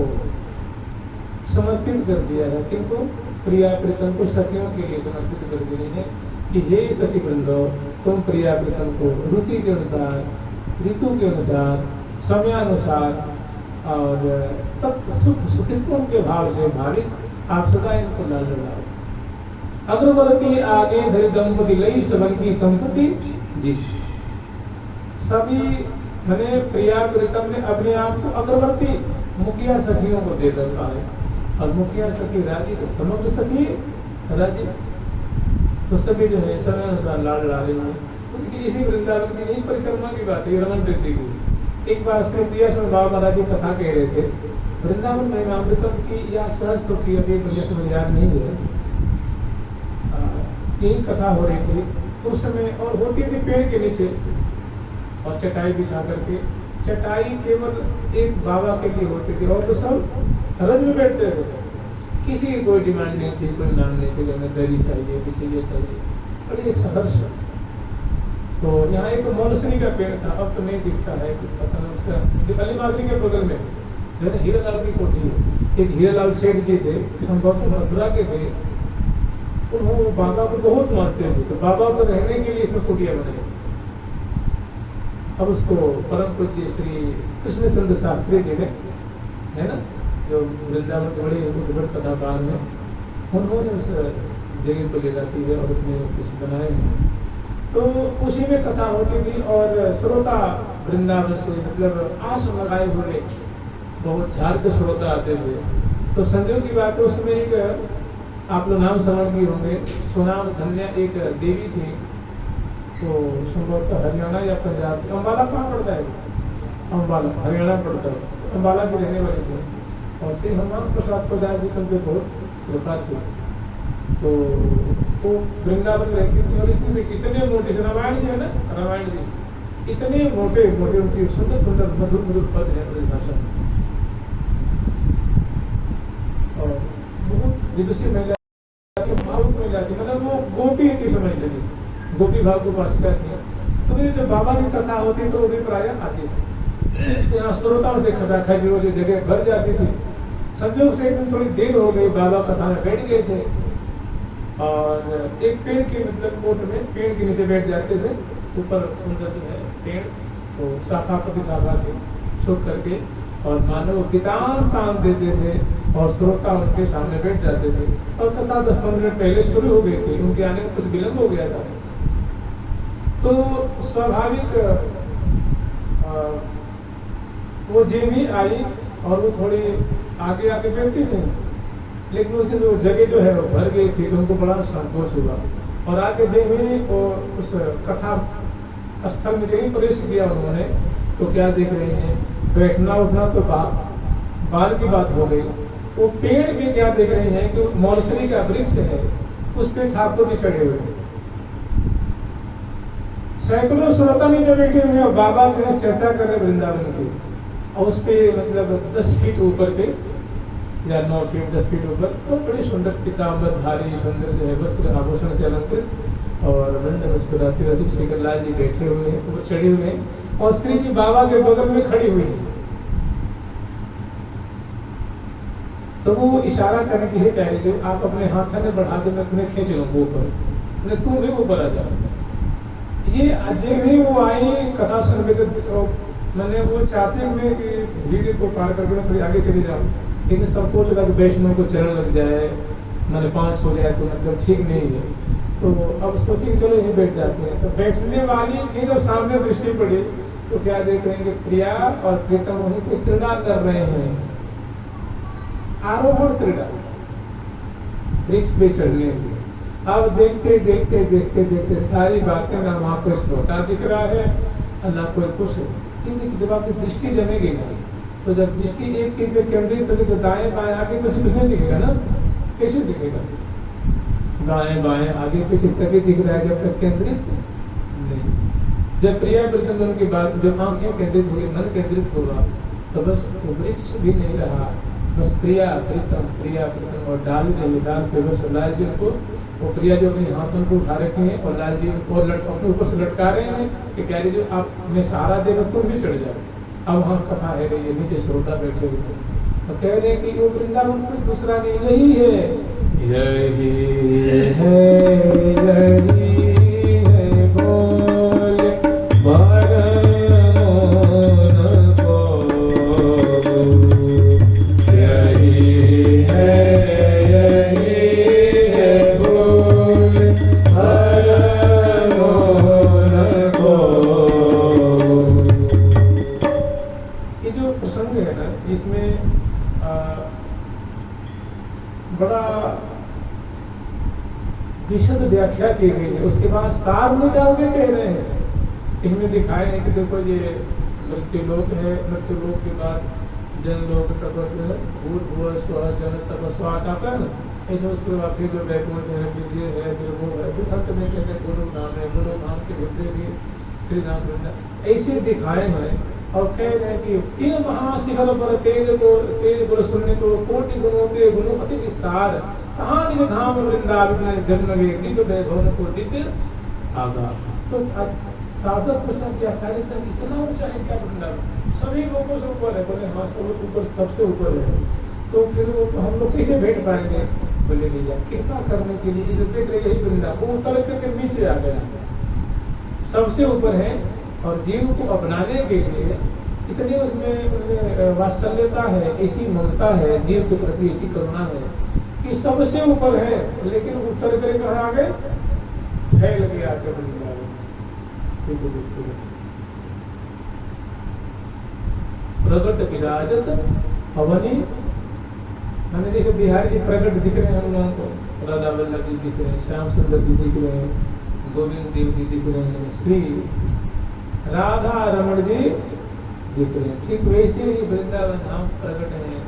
[SPEAKER 1] समर्पित कर दिया है। किनको? प्रिया प्रीतम को सखियों के लिए समर्पित कर दिए हैं कि हे सखी वृंदो, तुम प्रिया प्रीतम को रुचि के अनुसार, ऋतु के अनुसार, समयानुसार और तब सुख सुखित्व के भाव से भावित आप सदा इनको लाल लाओ। अग्रवर्ती आगे धरि दंपति लई सबन की संपत्ति जी। सभी मैंने प्रिया प्रीतम ने अपने आप को अग्रवर्ती मुखिया सखियों को दे रखा है। और मुखिया सखी राजी, तो समग्र सखी राजी, तो सभी जो है समय अनुसार लाल डाले हैं। तो इसी वृंदावन की नहीं परिक्रमा की बात है, रमन प्रीति की। एक बार श्री प्रिया बाबा महाराज जी कथा कह रहे थे वृंदावन महिमामृतम की या सहस्त्र की, अभी बढ़िया समझ याद नहीं है, यही कथा हो रही थी। तो उस समय और होती थी पेड़ के नीचे और चटाई बिछा करके, चटाई केवल एक बाबा के लिए होती थी और तो सब रज में बैठते थे। किसी की कोई डिमांड नहीं थी, कोई नाम नहीं थी, हमें दरी चाहिए, पीछे ये चाहिए, और ये सहर्ष। तो यहाँ एक मोलसरी का पेड़ था, अब तो नहीं दिखता है, पता नहीं उसका। अली माधुरी के बगल में जो है हीरालाल की कोठी है, एक हीरालाल सेठ जी थे, संभवतः मथुरा के थे। उन्होंने बाबा को बहुत मानते थे, तो बाबा को रहने के लिए इसमें कुटिया बनाई थी। अब उसको परम पूज्य श्री कृष्णचंद्र शास्त्री जी ने, है ना, जो वृंदावन के बड़े उद्भट कथाकार हैं, उन्होंने उस जगह को ले जाती है और उसमें कुछ बनाए हैं। तो उसी में कथा होती थी और श्रोता वृंदावन से मतलब आस लगाए हुए बहुत झार के श्रोता आते थे। तो संजोग की बात है, उसमें एक आप लोग नाम श्रवण की होंगे, सुनाम धन्य एक देवी थी, तो संभवतः हरियाणा या पंजाब, अम्बाला कहाँ पड़ता है? अम्बाला हरियाणा पड़ता है, अम्बाला की रहने वाली थी। और श्री हनुमान प्रसाद प्रसाद जी उनके बहुत कृपा थी। तो वो वृंदावन रहती थी और इतने मोटे से रामायण जी है ना, रामायण जी इतने मोटे मोटे, उनकी सुंदर सुंदर मधुर मधुर पद है ब्रज भाषा में। और बहुत विदुषी महिला, भावुक महिला थी, मतलब वो गोपी थी, समझ लीजिए गोपी भाव को वास्ता थी। तो ये जब बाबा की कथा होती तो वो भी प्राय आती थी, यहाँ श्रोताओं से खचाखच वो जो जगह भर जाती थी। संजोग से एक दिन थोड़ी देर हो गई, बाबा कथा में बैठ गए थे और एक पेड़ के मतलब कोट में पेड़ के नीचे बैठ जाते थे, ऊपर सुंदर जो है पेड़, तो शाखा प्रति शाखा से छुप करके, और मानव किताब काम देते थे और श्रोता उनके सामने बैठ जाते थे। और कथा 10-15 मिनट पहले शुरू हो गई थी, उनके आने में कुछ विलम्ब हो गया था। तो स्वाभाविक वो जेमी आई और वो थोड़ी आगे आके बैठती थी, लेकिन उसकी जो जगह जो है वो भर गई थी, तो उनको बड़ा संतोष हुआ। और आगे जेमी वो उस कथा स्थल में जब प्रवेश किया उन्होंने, तो क्या देख रहे हैं, बैठना उठना तो बाल की बात हो गई। वो पेड़ भी क्या देख रहे हैं कि मौलसरी का वृक्ष है, उस पे ठाकुर भी चढ़े हुए हैं। सैकड़ों श्रोता नीचे बैठे हुए हैं, बाबा जो है चर्चा कर रहे वृंदावन की, और उस पे मतलब 10 फीट ऊपर पे या 9 फीट 10 फीट ऊपर तो बड़ी सुंदर पीताम्बर धारी सुंदर जो है वस्त्र आभूषण से अलंकृत और वृंद मुस्कुराते रसिक श्रीकर लाल जी बैठे हुए हैं, ऊपर चढ़े हुए हैं, और स्त्री जी बाबा के बगल में खड़ी हुई है। तो वो इशारा करने की है प्यारी जो आप अपने हाथ में बढ़ा के मैं तुम्हें खींच लूंगा ऊपर, तुम भी ऊपर आ जाओ। ये अजय भी वो आई कथा सुन के, तो मैंने वो चाहते हुए कि भीड़ को पार करके मैं थोड़ी आगे चली जाऊँ, लेकिन सब कुछ लगा वैष्णव को चरण लग जाए, मैंने 5 हो जाए तो मतलब ठीक नहीं है। तो अब सोची चलो यहीं बैठ जाते हैं। तो बैठने वाली थी तो सामने दृष्टि पड़ी, तो क्या देख रहे हैं कि प्रिया और प्रीतम वहीं पे क्रीड़ा कर रहे हैं, आरोहण क्रीड़ा वृक्ष पे चढ़ने की। अब देखते देखते देखते देखते सारी बातें ना वहाँ कोई श्रोता दिख रहा है और ना कोई कुछ, क्योंकि जब आपकी दृष्टि जमेगी ना, तो जब दृष्टि एक चीज पे केंद्रित होगी तो दाएं बाएं आगे पीछे कुछ नहीं दिखेगा ना, कैसे दिखेगा? दाएं बाएं आगे पीछे तभी दिख रहा है जब तक केंद्रित नहीं। जब प्रिया प्रीतम की बात, जब आंखें केंद्रित होगी, मन केंद्रित होगा, तो बस वृक्ष भी नहीं रहा, बस प्रिया प्रीतम और डाल रही, डाल पे बस लाल जी को, वो प्रिया जो अपने हाथों को उठा रखे हैं और लाल जी को अपने ऊपर से लटका रहे हैं कि कह रही जो आप में सहारा देगा तुम भी चढ़ जाओ। अब वहाँ कथा है रही है, नीचे श्रोता बैठे हुए तो कह रहे हैं कि वो वृंदावन कोई दूसरा नहीं, यही है, यही है बोले विशद व्याख्या की गई है। उसके बाद सार निकाल के कह रहे हैं, इसमें दिखाए हैं कि देखो ये मृत्यु लोक है, मृत्यु लोक के बाद जन लोक तपत भूत भुव स्व जन तपस्वा आता है ना, ऐसे उसके बाद फिर जो वैकुंठ है, फिर ये है, फिर वो है, फिर अंत में कहते हैं गुरु धाम है, गुरु धाम के हृदय भी श्री राम वृंदावन, ऐसे दिखाए हैं। और कह रहे हैं कि तीन महाशिखर पर तेज गुरु सुनने को कोटि गुणों गुणोपति विस्तार, कहाँ निज धाम वृंदावन जन्म वे दिव्य वैभव को दिव्य आगा। तो साधक पूछा कि आचार्य साहब इतना ऊंचा है क्या वृंदावन? सभी लोगों से ऊपर है। बोले हाँ, सबसे ऊपर, सबसे ऊपर है। तो फिर वो तो हम लोग कैसे बैठ पाएंगे? बोले भैया कृपा करने के लिए जो देख रहे यही वृंदावन, वो उतर करके नीचे आ गया, सबसे ऊपर है। और जीव को अपनाने के लिए इतनी उसमें वात्सल्यता है, ऐसी ममता है जीव के प्रति, ऐसी करुणा है कि सबसे ऊपर है, लेकिन उत्तर करे कहाँ आ गए? फैल गया आके वृंदावन। प्रगट विराजत अवनी, मैंने जैसे बिहारी जी प्रगट दिख रहे हैं हम लोगों को, राधा वल्लभ जी दिख रहे हैं, श्याम सुंदर जी दिख रहे हैं, गोविंद देव जी दिख रहे हैं, श्री राधा रमण जी दिख रहे हैं। ठीक वैसे ही वृंदावन धाम प्रकट है,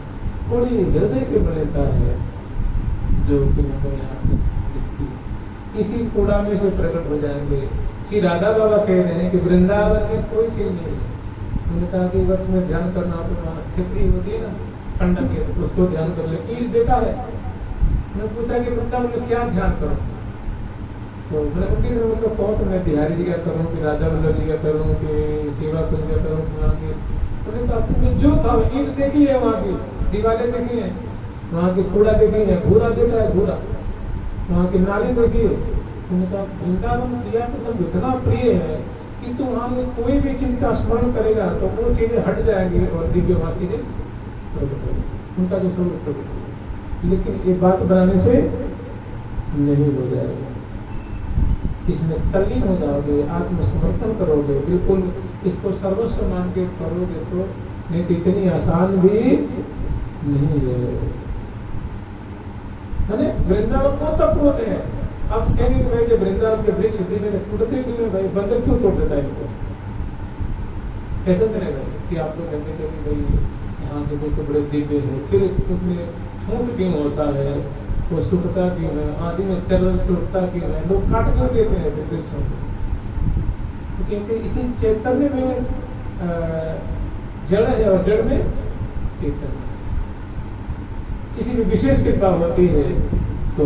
[SPEAKER 1] थोड़ी हृदय की बलता है जो इसी कूड़ा में से प्रकट हो जाएंगे। श्री राधा बाबा कह रहे हैं कि वृंदावन में कोई चीज नहीं है। उन्होंने कहा कि अगर तुम्हें ध्यान करना हो तो वहाँ छिपड़ी होती है ना, खंडक है, उसको ध्यान कर ले। ईट देखा है? उन्होंने पूछा कि वृंदावन में क्या ध्यान करो? तो मैंने उनकी मतलब कहो तो मैं बिहारी जी का करूँ कि राधा वल्लभ जी का करूँ कि सेवा कुंज का करूँ कि वहाँ की। उन्होंने कहा तुमने जो कहा, ईट देखी है वहाँ की, दीवारें देखी है, वहाँ की कूड़ा देखी है, घूरा देखा है, घूरा वहाँ की नाली देखी है। उन्होंने कहा वृंदावन प्रिया तो तुम इतना प्रिय है कि तू वहाँ की कोई भी चीज का स्मरण करेगा तो वो चीजें हट जाएंगी और दिव्य वहाँ चीजें प्रकट होगी, उनका जो स्वरूप प्रकट होगा। लेकिन ये बात बनाने से नहीं हो जाएगा, इसमें तल्लीन हो जाओगे, आत्मसमर्पण करोगे, बिल्कुल इसको सर्वस्व मान के करोगे तो नहीं तो इतनी आसान भी नहीं है। वृंदावन को तब होते हैं। अब कहेंगे कि भाई जब वृंदावन के वृक्ष दिव्य टूटते क्यों है भाई, बंदर क्यों तोड़ देता है इनको? कैसे करेगा कि आप लोग कहते थे कि भाई यहाँ के कुछ तो बड़े दिव्य है, फिर उसमें छूट क्यों होता है, वो सुखता क्यों है, आदि में चरण टूटता क्यों है, लोग काट क्यों देते हैं वृक्षों को? तो कहते इसी चैतन्य में जड़ है और जड़ में चैतन्य। किसी भी विशेष कृपा होती है तो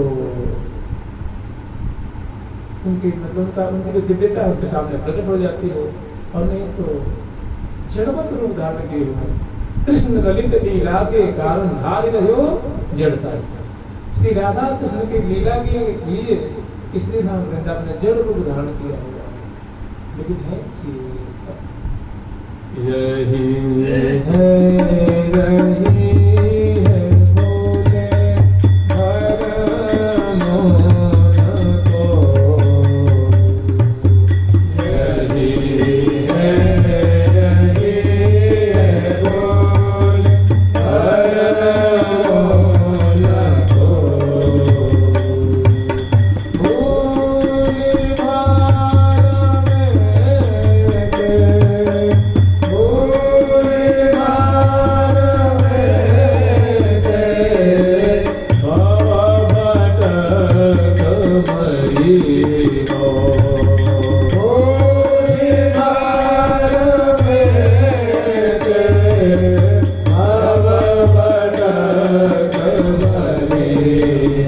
[SPEAKER 1] उनकी मतलब उनकी जो दिव्यता है उसके सामने प्रकट हो जाती है, और नहीं तो जड़वत रूप धारण किए हुए कृष्ण ललित लीला के कारण धार रहो जड़ता है। श्री राधा कृष्ण की लीला के लिए इसलिए नाम वृंदावन ने जड़ रूप धारण किया हुआ, लेकिन है यही है बोले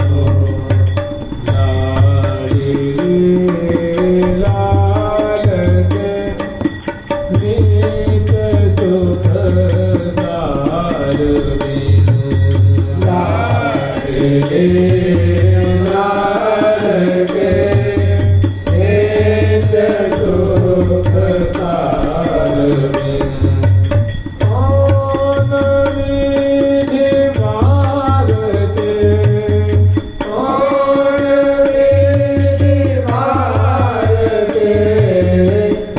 [SPEAKER 1] हो लाडली लाल के नीत सुख सार बिनु लाडली लाल के नीत सुख सार बिनु कौन विधि मारते कौन विधि मारते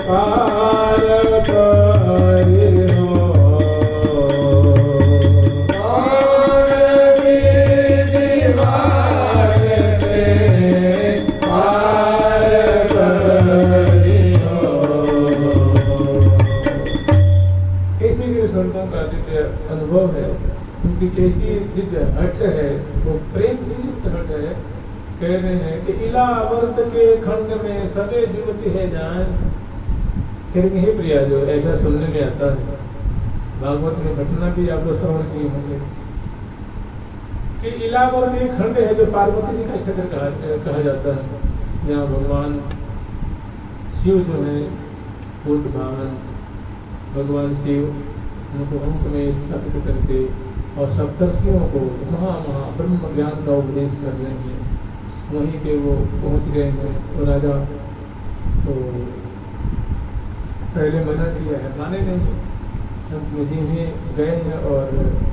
[SPEAKER 1] पार पारि हो कौन विधि मारते पार पारि हो। कैसी भी संतों का दिव्य अनुभव है, उनकी कैसी दिव्य हट है, वो प्रेम से युक्त हट है। कह रहे हैं कि इलावर्त के खंड में सबे जुगति है जान। कह रहे हे प्रिया, जो ऐसा सुनने में आता है, भागवत में घटना भी आप लोग श्रवण किए होंगे कि इलावर्त एक खंड है जो पार्वती जी का क्षेत्र कहा जाता है, जहाँ भगवान शिव जो है भूत भावन भगवान शिव उनको अंक में स्थापित करके और सप्तर्षियों को महा ब्रह्म ज्ञान का उपदेश कर रहे हैं। वहीं पे वो पहुंच गए हैं। तो राजा तो पहले मना किया है, माने नहीं, अंत में जिन्हें गए हैं और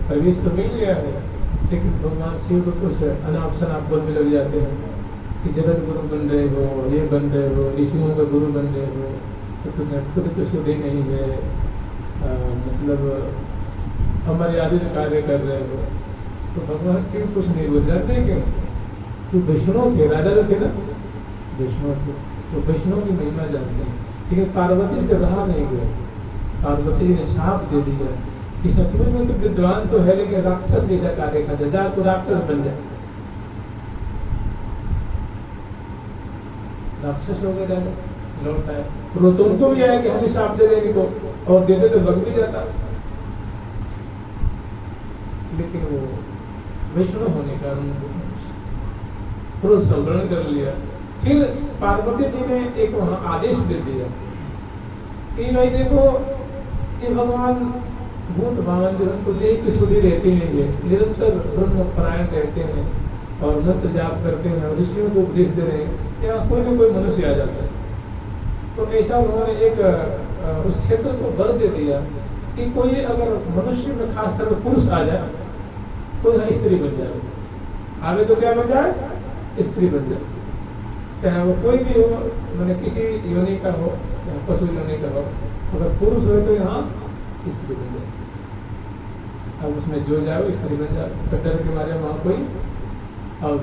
[SPEAKER 1] प्रवेश तो मिल गया है, लेकिन भगवान शिव को कुछ अनाप शनाप बोलने लग जाते हैं कि जगत गुरु बन रहे हो, ये बन रहे हो, ऋषियों का गुरु बन रहे हो, तो तुम्हें खुद कुछ शुद्धि नहीं है, मतलब अमर्यादित कार्य कर रहे हो। तो भगवान शिव कुछ नहीं बोल जाते कि तो वैष्णव थे, राजा जो थे ना वैष्णव थे, तो वैष्णव की महिमा जानते हैं, लेकिन पार्वती से रहा नहीं गया। पार्वती ने शाप दे दिया कि सचमुच में तो विद्वान तो है, लेकिन राक्षस जैसा कार्य कर जा, तो राक्षस बन जाए। राक्षस हो गए राजा, लौट आए। तो उनको भी आया कि हम भी शाप दे देंगे को, और देते तो लग भी जाता, लेकिन वो वैष्णव होने का क्रोध संवरण कर लिया। फिर पार्वती जी ने एक वहां आदेश दे दिया कि भाई देखो, ये भगवान भूत भावन जो उनको देह की सुधि रहती नहीं है, निरंतर ब्रह्म परायण रहते हैं और मंत्र जाप करते हैं और ऋषियों को उपदेश दे रहे हैं, या कोई न कोई मनुष्य आ जाता है। तो ऐसा उन्होंने एक उस क्षेत्र को वर दे दिया कि कोई अगर मनुष्य में खास तरह पुरुष आ जाए तो यहाँ स्त्री बन जाए, आगे तो क्या बन जाए, स्त्री बन जाए, चाहे वो कोई भी हो, मैंने किसी योनि का हो, चाहे पशु योनि का हो, अगर पुरुष हो तो यहाँ स्त्री बन जाए। अब उसमें जो जाओ स्त्री बन जाए, डर के मारे वहाँ कोई और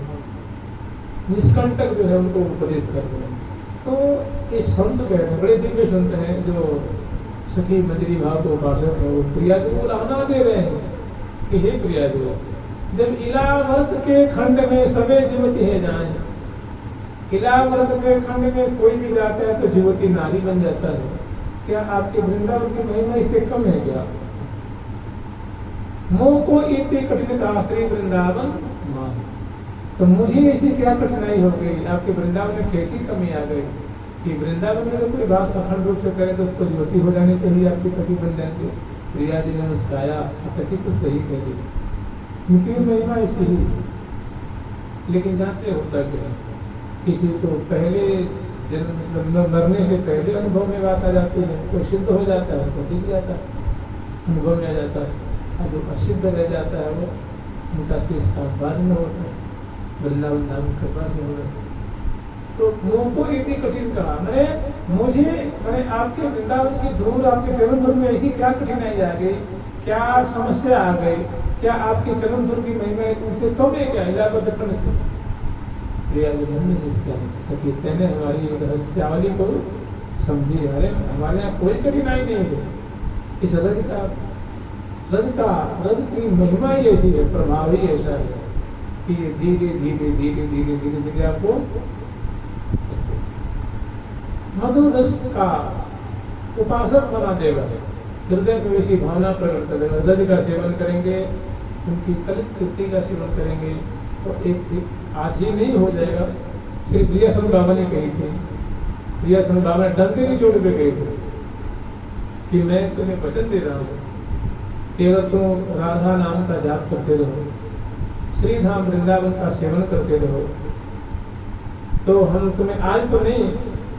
[SPEAKER 1] निष्कंटक जो है उनको उपदेश कर रहे हैं। तो ये संत कह रहे हैं, बड़े दिव्य संत हैं जो सखी मंदिरी भाव को उपासक है, वो प्रिया जी को रहना दे रहे हैं कि हे प्रिया जी, जब इलावर्त के खंड में सबे जुवती है जाए, इलावर्त के खंड में कोई भी जाता है तो जुवती नारी बन जाता है, क्या आपके वृंदावन की महिमा इससे कम है क्या? मोह को इतनी कठिन का श्री वृंदावन मां, तो मुझे ऐसी क्या कठिनाई हो गई, आपके वृंदावन में कैसी कमी आ गई कि वृंदावन में कोई बात अखंड रूप से करे तो उसको ज्योति हो जानी चाहिए आपकी सखी बन जाती। प्रिया जी ने मुस्काया, सखी तो सही कह रही, उनकी महिमा ऐसी ही। लेकिन जानते होता क्या, किसी को पहले जन्म मतलब मरने से पहले अनुभव में बात आ जाती है, कोई सिद्ध हो जाता है तो दिख जाता है, अनुभव में आ जाता है, और जो असिद्ध रह जाता है वो उनका शेष का बाद में होता है, वृंदावन नाम कृपा से हो रहा है। तो मोह को इतनी कठिन कहा, मैंने आपके वृंदावन की धूल, आपके चरण धूल में ऐसी क्या कठिनाई आ गई, क्या समस्या आ गई, क्या आपकी चरण धूल की महिमा उनसे कम है क्या? इलाहाबाद दखन से प्रिया जी ने इसका सखी तेने हमारी रहस्यावली को समझी, अरे हमारे यहाँ कोई कठिनाई नहीं है, इस रज की महिमा ही ऐसी है, प्रभाव ही ऐसा है कि ये धीरे धीरे धीरे धीरे धीरे धीरे आपको मधुर रस का उपासक बना देगा, हृदय में वैसी भावना प्रकट करेगा। रज का सेवन करेंगे, उनकी कलित कृति का सेवन करेंगे, तो एक आज ही नहीं हो जाएगा। श्री प्रियासन बाबा ने कही थी, प्रियासन बाबा ने डंके की चोट पे कही थी कि मैं तुम्हें वचन दे रहा हूँ कि अगर तुम राधा नाम का जाप करते रहो, श्री धाम वृंदावन का सेवन करते रहो, तो हम तुम्हें आज तो नहीं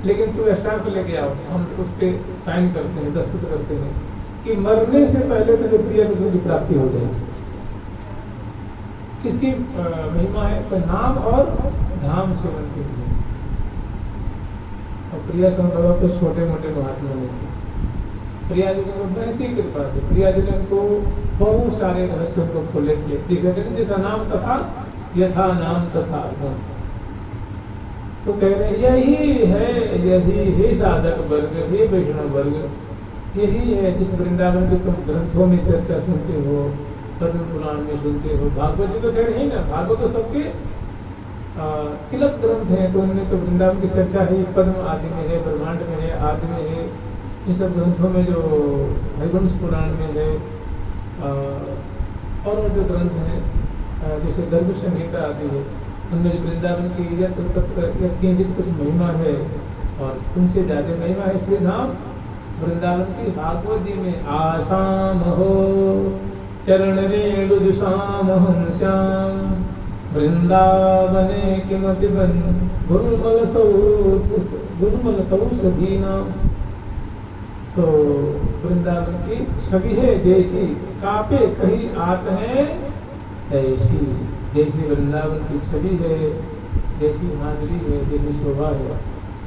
[SPEAKER 1] लेकिन तुम स्टाम्प लेके आओ, हम उस पर साइन करते हैं, दस्तखत करते हैं कि मरने से पहले तुझे प्रिय की प्राप्ति हो जाएगी। किसकी महिमा है? तो नाम और धाम सेवन के लिए। और प्रिया बाबा को छोटे मोटे महात्मा नहीं थे, प्रिया जी को बहुत ही कृपा थी। प्रिया जी ने उनको बहुत सारे रहस्य को खोले थे, जैसा नाम तथा यथा नाम तथा गुण। तो कह रहे यही है साधक वर्ग, हे वैष्णव वर्ग, यही है जिस वृंदावन के तुम ग्रंथों में चर्चा सुनते हो, पद्म पुराण में सुनते हो। भागवत जी तो कह रहे हैं ना, भागवत तो सबके तिलक ग्रंथ हैं, तो उनमें तो वृंदावन की चर्चा है, पद्म आदि में है, ब्रह्मांड में है, आदि में है। इन सब ग्रंथों में जो हरिवंश पुराण में है और जो ग्रंथ हैं जैसे गर्भ संहिता आदि है, उनमें जो वृंदावन की किंचित कुछ महिमा है और उनसे ज्यादा महिमा है श्री धाम वृंदावन की। भागवत जी में आसाम हो चरण रेणु शाम हम श्याम वृंदावने किमपि बन गुरुमल तौषधीना। तो वृंदावन की छवि है जैसी, कापे कहीं आत है ऐसी, जैसी वृंदावन की छवि है, जैसी माधुरी है, जैसी शोभा है।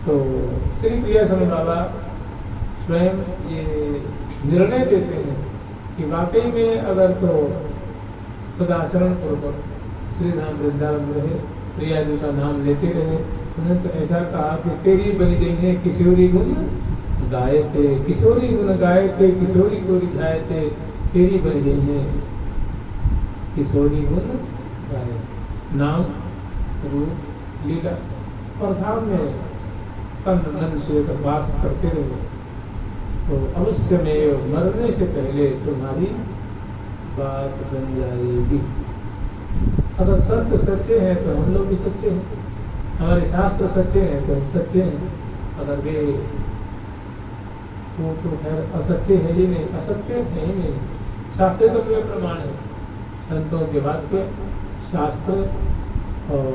[SPEAKER 1] तो श्री प्रियासन बाबा स्वयं ये निर्णय देते हैं कि वाकई में अगर तो सदाचरण पूर्वक श्री धाम वृंदावन रहे, प्रिया जी का नाम लेते रहे। उन्होंने तो ऐसा कहा कि तेरी बनी गई है किशोरी गुण गायते, किशोरी गुण गायते, किशोरी को रिझायते, तेरी बन गई है किशोरी गुण गायते। नाम रूप लीला और धाम में तन मन से वास करते रहे, तो अवश्य में मरने से पहले तुम्हारी बात बन जाएगी। अगर संत सच्चे हैं तो हम लोग भी सच्चे हैं, हमारे शास्त्र सच्चे हैं तो हम सच्चे हैं। अगर वे वो तो खैर असत्य है ही नहीं, असत्य है ही नहीं। शास्त्र तो पूरे प्रमाण है, संतों के वाक्य, शास्त्र और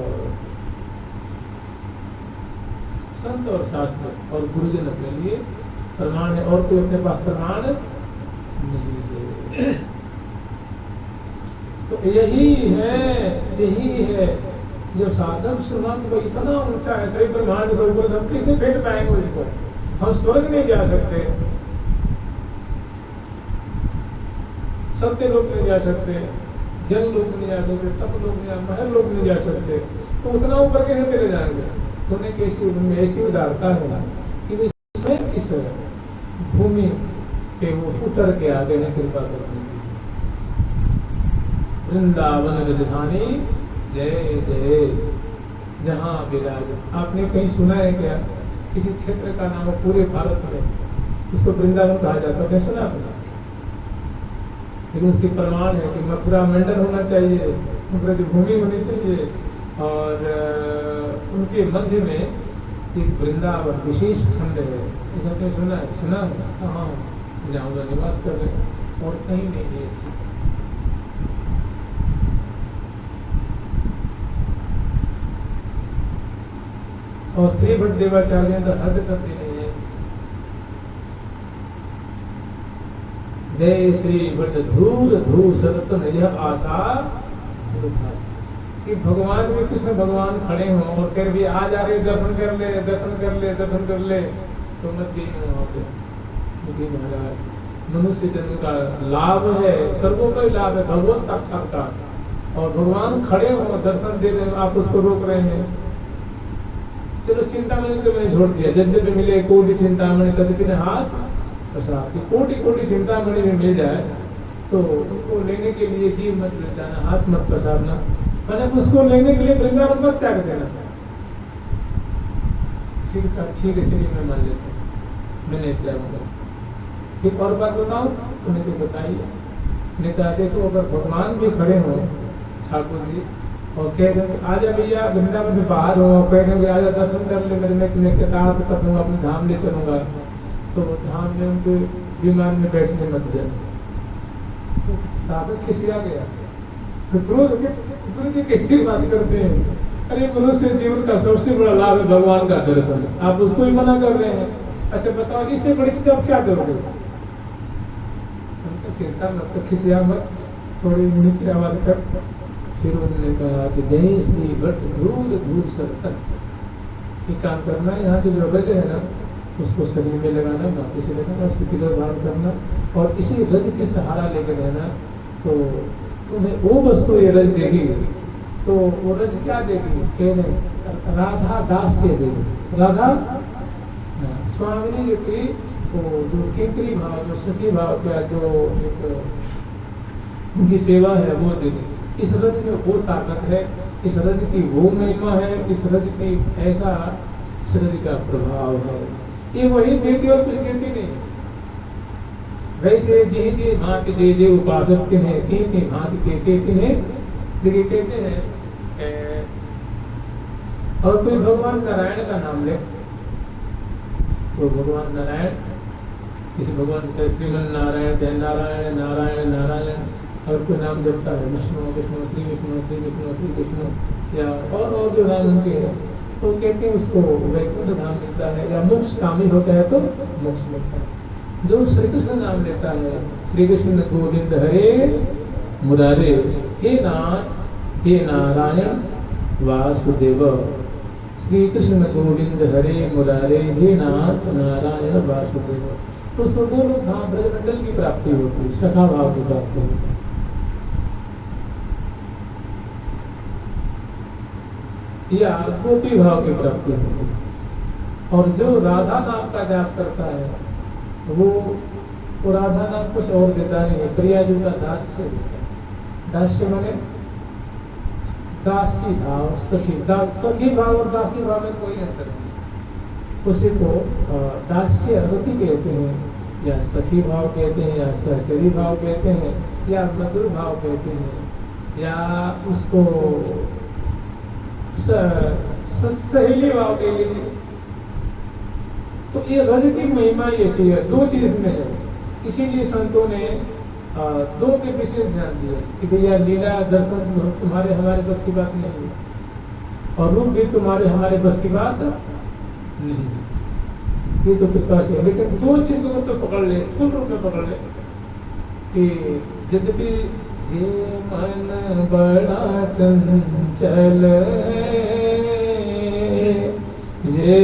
[SPEAKER 1] संत और शास्त्र और गुरुजन अपने लिए प्रमाण है, और कोई अपने पास प्रमाण नहीं है। तो यही है जो साधक सुमंत को इतना ऊंचा है, सही ब्रह्मांड से ऊपर, हम कैसे भेट पाएंगे उसको? हम स्वर्ग नहीं जा सकते, सत्य लोग नहीं जा सकते, जन लोग नहीं जा सकते, तप लोग नहीं जा, महल लोग नहीं जा सकते, तो उतना ऊपर कैसे चले जाएंगे? तो उन्हें कैसी उनमें ऐसी उदारता है कि वे स्वयं इस भूमि पे वो उतर के आ गए हैं कृपा करने की। वृंदावन विधानी जय जय जहाँ विराज। आपने कहीं सुना है क्या किसी क्षेत्र का नाम पूरे भारत में उसको वृंदावन कहा जाता है? सुना आपने? लेकिन उसकी प्रमाण है कि मथुरा मंडल होना चाहिए, ब्रज भूमि होनी चाहिए, और उनके मध्य में एक वृंदावन विशेष खंड है। ऐसा क्या सुना है? सुना है? हाँ, जहाँ उनका निवास कर रहे और कहीं नहीं है ऐसी। और श्री भट्ट देवाचार्य तो हद करते नहीं है। जय श्री भट्ट धूर धूर सतत यह आशा कि भगवान में कृष्ण भगवान खड़े हों और कह भी आ जा रहे, दर्शन कर ले, दर्शन कर ले, दर्शन कर ले, तो मत गई वहां पे। महाराज मनुष्य जन्म का लाभ है, सर्वों का ही लाभ है, भगवत साक्षात्कार। और भगवान खड़े हों, दर्शन दे रहे हो, आप उसको रोक रहे हैं। चलो चिंतामणि तो मैंने छोड़ दिया, यद्यपि मिले कोटि चिंतामणि तद्यपि न हाथ प्रसाद। कोटि कोटि चिंतामणि में मिल जाए तो उनको लेने के लिए जीव मत ले जाना, हाथ मत प्रसादना, मैंने उसको लेने के लिए वृंदावन मत त्याग देना। ठीक है, चलिए मैं मान लेता हूँ, मैंने त्याग। एक और बात बताऊं, उन्हें तो बताइए। ने कहा देखो अगर भगवान भी खड़े हों ठाकुर जी और कह रहे हैं आजा भैया वृंदावन से बाहर हो, कह रहे हैं आजा दर्शन कर ले मेरे, मैं तुम्हें कृतार्थ कर दूंगा, अपने धाम ले चलूंगा। तो धाम में उनको विमान में बैठने मत दिया। तो साधक खिसिया गया, क्रोध कैसी बात करते हैं, अरे मनुष्य जीवन का सबसे बड़ा लाभ है भगवान का दर्शन, आप उसको ही मना कर रहे हैं। अच्छा बताओ इससे बड़ी चीज आप क्या करोगे? चिंता मत कर, खिसिया मत, थोड़ी नीचे आवाज कर। फिर उन्होंने कहा कि जय श्री भट्ट धूल धूल सरतन, ये काम करना, यहाँ की जो रज है ना उसको शरीर में लगाना, माथे से लगाना, उसको तिलक धारण करना और इसी रज के सहारा लेकर रहना। तो तुम्हें वो वस्तु ये रज देगी। तो वो रज क्या देगी? कह रहे राधा दास से देगी। राधा स्वामी जी की वो जो केंद्रीय भाव, जो सखी भाव का जो एक उनकी सेवा है वो देगी। इस रज में वो ताकत है, इस रज की वो महिमा है, इस रज की ऐसा इस रज का प्रभाव है। ये वही देती और कुछ देती नहीं। वैसे जी जी भांति दे दे उपासक तिन्हें, तीन भांति देते तिन्हें। देखिए कहते हैं और कोई भगवान नारायण का नाम ले तो भगवान नारायण, किसी भगवान चाहे श्रीमन नारायण, चाहे नारायण नारायण नारायण, और कोई नाम जपता है विष्णु विष्णु श्री विष्णु श्री विष्णु श्री विष्णु या और जो नाम उनके हैं, तो कहते हैं उसको वैकुंठ धाम मिलता है, या मोक्ष कामी होता है तो मोक्ष मिलता है। जो श्री कृष्ण नाम लेता है, श्री कृष्ण गोविंद हरे मुरारे, हे नाथ हे नारायण वासुदेव, श्री कृष्ण गोविंद हरे मुरारे, हे नाथ नारायण वासुदेव, तो स्वर्गोलोक धाम ब्रजमंडल की प्राप्ति होती है, सखा भाव की प्राप्ति होती है। या गोपी भाव की प्राप्ति होती है। और जो राधा नाम का जाप करता है वो राधा नाम कुछ और देता नहीं है, प्रिया जी का दास्य देता है। दास्य माने दासी भाव, सखी भाव और दासी भाव में कोई अंतर नहीं। उसी को दास्य रति कहते हैं, या सखी भाव कहते हैं, या सहचरी भाव कहते हैं, या मधुर भाव कहते हैं, या उसको सहेली भाव के लिए। तो ये रज की महिमा ऐसी है, दो चीज में है। इसीलिए संतों ने दो के विशेष ध्यान दिया कि भैया लीला दर्शन तुम्हारे हमारे बस की बात नहीं है, और रूप भी तुम्हारे हमारे बस की बात नहीं, ये तो कृपा से। लेकिन दो चीज को तो पकड़ ले, स्थूल रूप में पकड़ ले कि यद्यपि ये मन बड़ा चंचल है, ये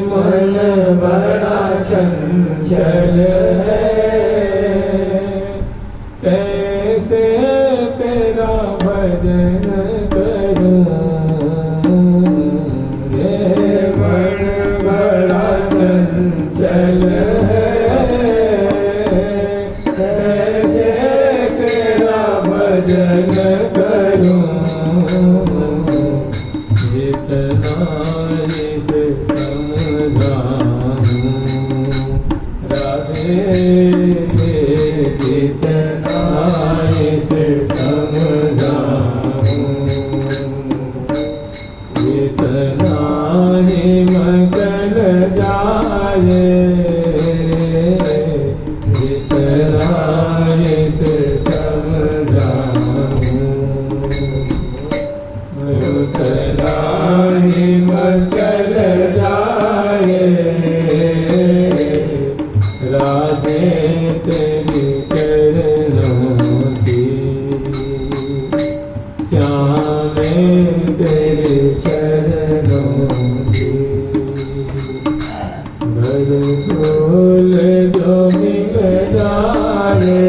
[SPEAKER 1] मन बड़ा चंचल है, कैसे तेरा भजन करूं, ये मन बड़ा चंचल है, कैसे तेरा भजन करूं, जितना इसे समझाऊं राधे, जितना इसे समझाऊं, जितना ही मचल जाए, जितना इसे समझाऊं, उतना ही मचल जाए, राधे तेरी चरणों की, श्यामे तेरे चरणों की, भर फूल जो मिल जाए,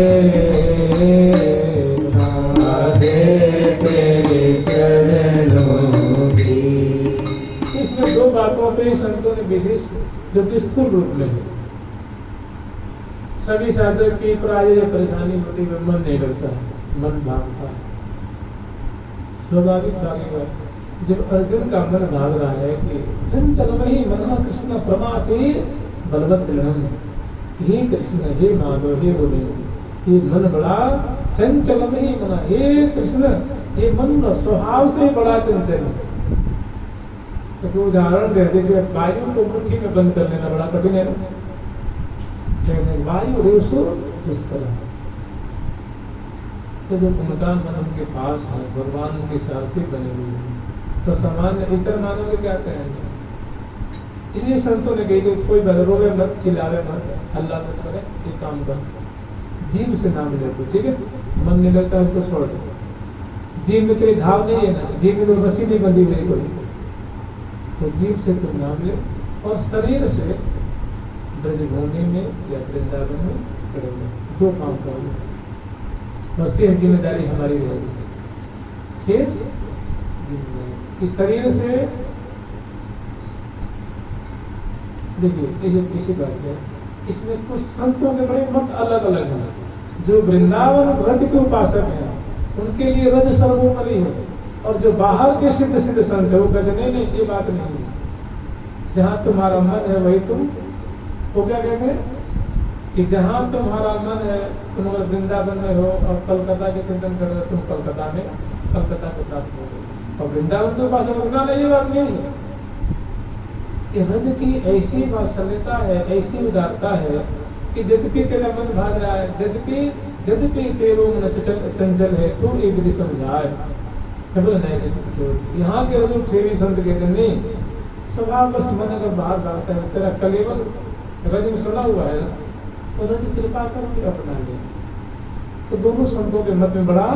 [SPEAKER 1] राधे तेरे चरणों की। इसमें दो बातों पे संतों ने विशेष, जो कि स्थूल रूप में है। सभी साधक की प्राय परेशानी होती है, मन नहीं लगता, मन भागता है, स्वाभाविक भागेगा। जब अर्जुन का मन भाग रहा है कि चंचल वही मना कृष्ण प्रमाथे बलवत दृढ़, हे कृष्ण हे माधव हे गोविंद, ये मन बड़ा चंचल वही मना, हे कृष्ण ये मन स्वभाव से बड़ा चंचल है। तो कोई उदाहरण दे, जैसे वायु को मुट्ठी में बंद कर लेना बड़ा कठिन है ना, वायु रेसो दुष्कर। तो जब उनका मन उनके पास है, भगवान उनके सारथी बने हुए हैं, तो सामान्य इतर मानव के क्या कहेंगे? इसलिए संतों ने कही कि कोई रोवे मत, चिल्लावे मत, हल्ला मत करे, एक काम कर, जीव से नाम ले तो ठीक है, मन नहीं लगता उसको छोड़ दो। जीव में तेरे घाव नहीं है ना, जीव में तो रस्सी नहीं बंधी हुई कोई, तो जीव से तुम नाम ले और शरीर से ब्रजभूमि में या वृंदावन में खड़े हुए, दो काम करोगे और शेष जिम्मेदारी हमारी रहेगी। शेष जिम्मेदारी शरीर से, देखिए इसी बात है, इसमें कुछ संतों के बड़े मत अलग अलग हैं। जो वृंदावन ब्रज के उपासक हैं उनके लिए रज सर्वोपरि है, और जो बाहर के सिद्ध सिद्ध संत है वो कहते नहीं ये बात नहीं है, जहाँ तुम्हारा मन है वही तुम, वो क्या कहते हैं कि जहाँ तुम्हारा मन है, तुम अगर वृंदावन में हो और कलकत्ता के चिंतन कर रहे हो, तुम कलकत्ता में कलकत्ता के पास हो, और वृंदावन के पास रुकना नहीं, ये बात नहीं है। ये रज की ऐसी वात्सल्यता है, ऐसी उदारता है कि यद्यपि तेरा मन भाग रहा है, यद्यपि तेरो मन चंचल है, तू एक विधि समझाए चबल नहीं। यहाँ के रजू सेवी संत कहते नहीं, स्वभाव बस मन अगर बाहर भागता है, तेरा कलेवल रज में सड़ा हुआ है ना, तो रज कृपा करके अपना ले। तो दोनों संतों के मत में बड़ा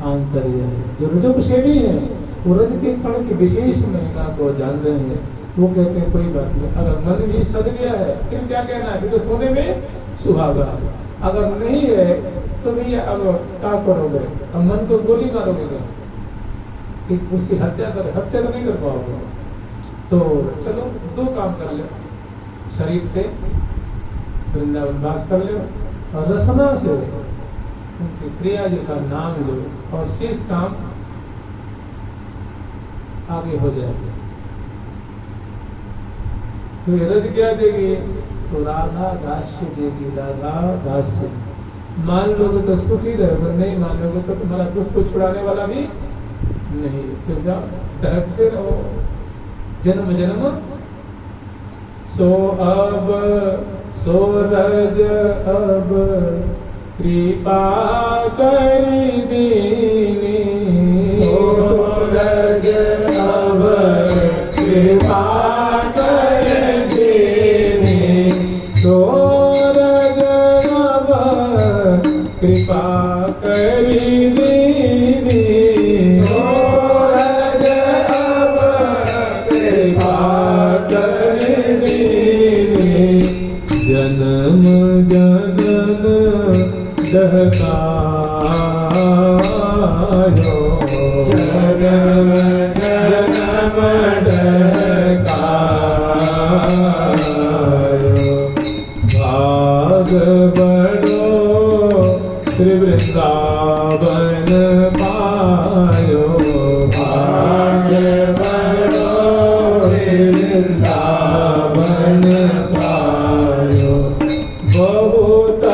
[SPEAKER 1] आंतर्य है। जो रजो सेवी है वो रज के कण की विशेष महिमा को जान रहे हैं, वो कहते हैं कोई बात नहीं, अगर मन भी सद गया है फिर क्या कहना है, तो सोने में सुहागा, अगर नहीं है तो भैया अब क्या करोगे, अब मन को गोली मारोगे क्या, कि उसकी हत्या तो नहीं कर पाओगे। तो चलो दो काम कर ले, शरीर से वृंदावन वास कर ले और रसना से उनकी क्रिया जी का नाम लो, और शेष काम आगे हो जाएगा। तो रज क्या देगी, तो राधा दास्य देगी, राधा दास्य। मान लोगे तो सुखी रहोगे, नहीं मान लोगे तो तुम्हारा दुख को छुड़ाने वाला भी नहीं, तो क्या डरते रहो जन्म जन्म। सो अब सो रज अब कृपा करी दीनी, सो रज अब कृपा कर दीनी, सो रज अब कृपा करी दीनी, सो रज अब कृपा कर दीनी। जन्म जन्म दहकायो, जन्म जन्म दहकायो, भाग बड़ो श्री वृंदावन पायो, भाग बड़ो श्री वृंदावन पायो। बहुत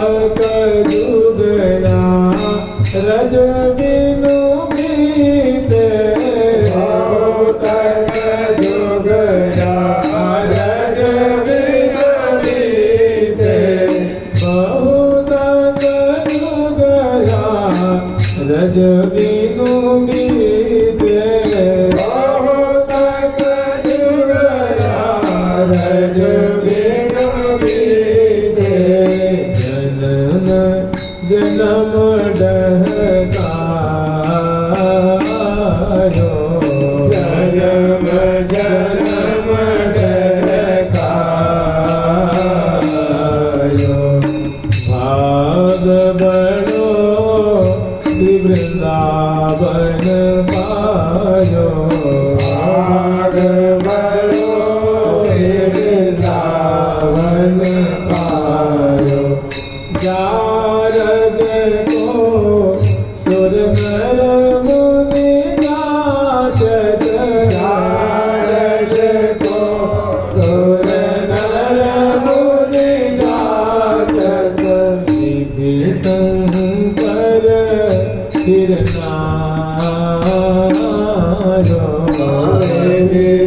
[SPEAKER 1] जुगना रज बिनु बीते, बहुत जुगना रज बिनु बीते, बहुत जुगना रज बिनु बीते, बहुत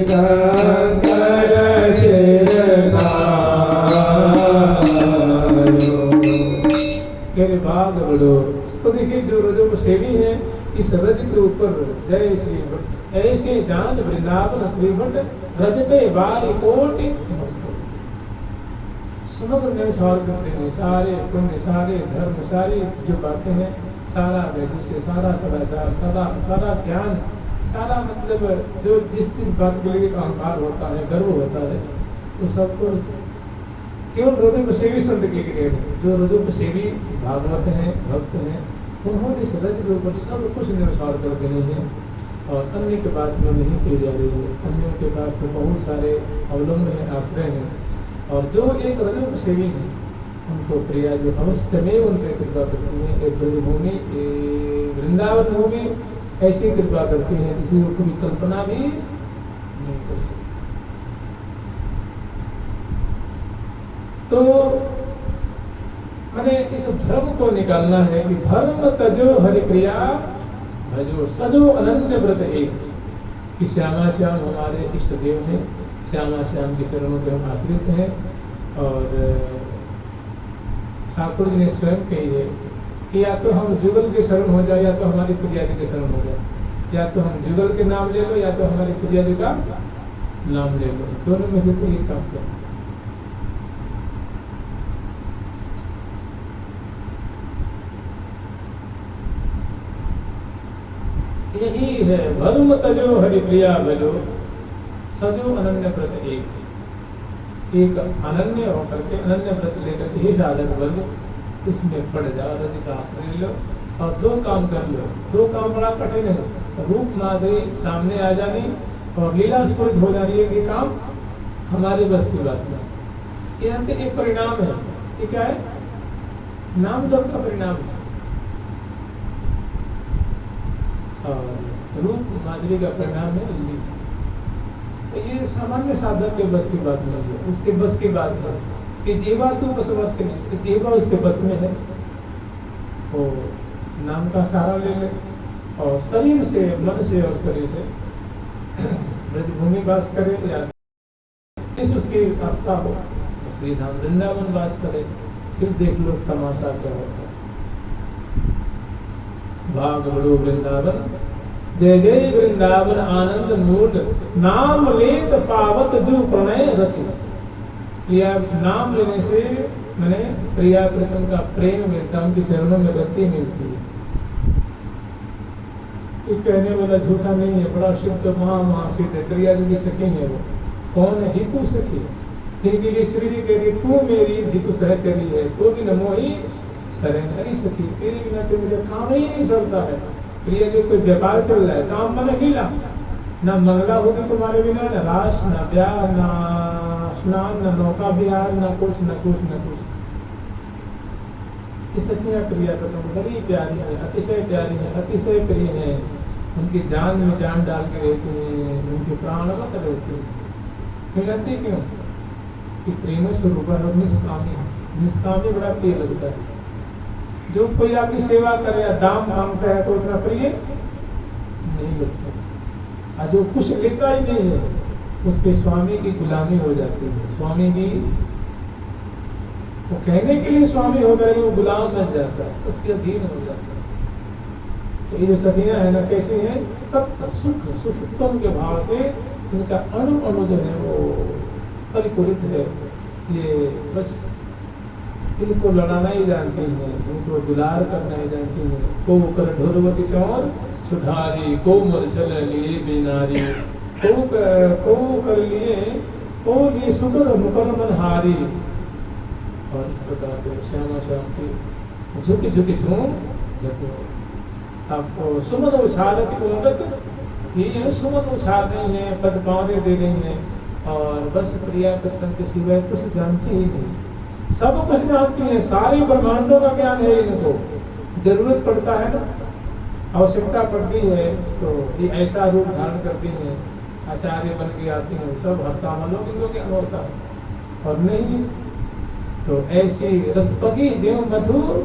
[SPEAKER 1] शंकर सिर मेरे बाग बड़ो। तो देखिए जो रजो सेवी है इस रज के ऊपर जय श्री भट्ट ऐसे जान वृंदावन श्री भट्ट रज पे बारी कोटि समग्र निसार करते हैं। सारे पुण्य सारे धर्म सारी जो बातें हैं सारा वैद्य सारा सदाचार सारा ज्ञान सारा मतलब जो जिस बात के लिए अहंकार होता है गर्व होता है वो सबको केवल हृदय सेवी संत के लिए जो हृदय सेवी भागवत हैं भक्त हैं उन्होंने इस रज के ऊपर सब कुछ निसार कर देने हैं और अन्य के बात में नहीं की जा रही है। अन्यों के पास तो बहुत सारे अवलंब हैं आश्रय हैं और जो एक रजो सेवी है उनको प्रिया जो अवश्य में उन पर कृपा करती है। एक ब्रजभूमि वृंदावन भूमि ऐसी कृपा करती है किसी को कभी कल्पना भी नहीं कर सकती। तो मैंने इस भ्रम को निकालना है कि धर्म तजो हरिप्रिया भजो सजो अनन्य व्रत एक कि श्यामा श्याम हमारे इष्ट देव हैं। श्यामा श्याम के चरणों पे हम आश्रित हैं और ठाकुर जी ने स्वयं कही है कि या तो हम जुगल के शरण हो जाए या तो हमारी प्रिया जी के शरण हो जाए। या तो हम जुगल के नाम ले लो या तो हमारी प्रिया जी का नाम ले लो। दोनों में से कोई काम करो। यही है भरुम तजो हरिप्रिया भजो सजो अनन्य व्रत एक अनन्य होकर के अनन्य व्रत लेकर के ही साधक वर्ग इसमें पड़ जाओ रज का आश्रय लो और दो काम कर लो। दो काम बड़ा कठिन है। रूप माधुरी सामने आ जानी और लीला स्फुरित हो जानी है कि काम हमारे बस की बात नहीं। यहाँ पे एक परिणाम है कि क्या है नाम जप का परिणाम है और रूप माधुरी का परिणाम है लीला। तो ये सामान्य साधक के बस की बात नहीं है। उसके बस की बात है कि जीवा तू बसवर्त नहीं उसके जीवा उसके बस में है। वो नाम का सहारा ले ले और शरीर से मन से और शरीर से ब्रजभूमि वास करे या इस उसकी आस्था हो श्री धाम वृंदावन वास करे फिर देख लो तमाशा क्या होता है। भाग बड़ो वृंदावन जय जय वृंदावन आनंद मूल नाम लेत पावत जो प्रणय रति। प्रिया नाम लेने से मैंने प्रिया प्रीतम का प्रेम मिलता है उनके चरणों में रति मिलती है। ये कहने वाला झूठा नहीं है। बड़ा शुद्ध महासिद्ध है। प्रिया जी की सखी है। वो कौन है हितु सखी। जिनके लिए श्री जी कह रही तू मेरी हितु सहचरी है तो भी नमो ही शरण हरी सखी तेरे बिना तो मुझे काम ही नहीं चलता है। प्रिय जो कोई व्यापार चल रहा है काम मैंने लीला ना मंगला होगी तुम्हारे बिना ना रास ना ब्याह ना स्नान ना नौका विहार ना कुछ ना कुछ ना कुछ। इस सखियां प्रिया तो बड़ी प्यारी है अतिशय प्यारी है अतिशय प्रिय है। उनकी जान में जान डाल के रहती है उनके प्राणवत रहती है। कहती क्यों कि प्रेम स्वरूप है निष्कामी बड़ा प्रिय लगता है। जो कोई आपकी सेवा करे या दाम मांगता है तो उतना प्रिय नहीं लगता। जो कुछ लेता ही नहीं है उसके स्वामी की गुलामी हो जाती है। स्वामी की वो कहने के लिए स्वामी होता है वो गुलाम बन जाता है उसके अधीन हो जाता है। तो ये जो सखियां है ना कैसी है तब सुख सुखत्व के भाव से इनका अणु अणु जो है वो परिपूरित है। ये बस इनको लड़ाना ही जानती हैं इनको दुलार करना ही जानती हैं। को कर ढोलवती चौर सुधारी को मुरसल लिए बिनारी को कर लिए सुकर मुकर मन हारी। और इस प्रकार के श्यामा श्याम की झुकी झुकी झूम झको आपको सुमन उछाल की उन्नत ये सुमन उछाल रही है पद पावने दे रही है और बस प्रिया कीर्तन के सिवाय कुछ जानती ही नहीं। सब कुछ जानती है सारे ब्रह्मांडों का ज्ञान है। इनको जरूरत पड़ता है ना आवश्यकता पड़ती है तो ये ऐसा रूप धारण करती हैं आचार्य बन के आती हैं सब हस्तामलों इनको ज्ञान होता है और नहीं तो ऐसी रसपकी जो मधुर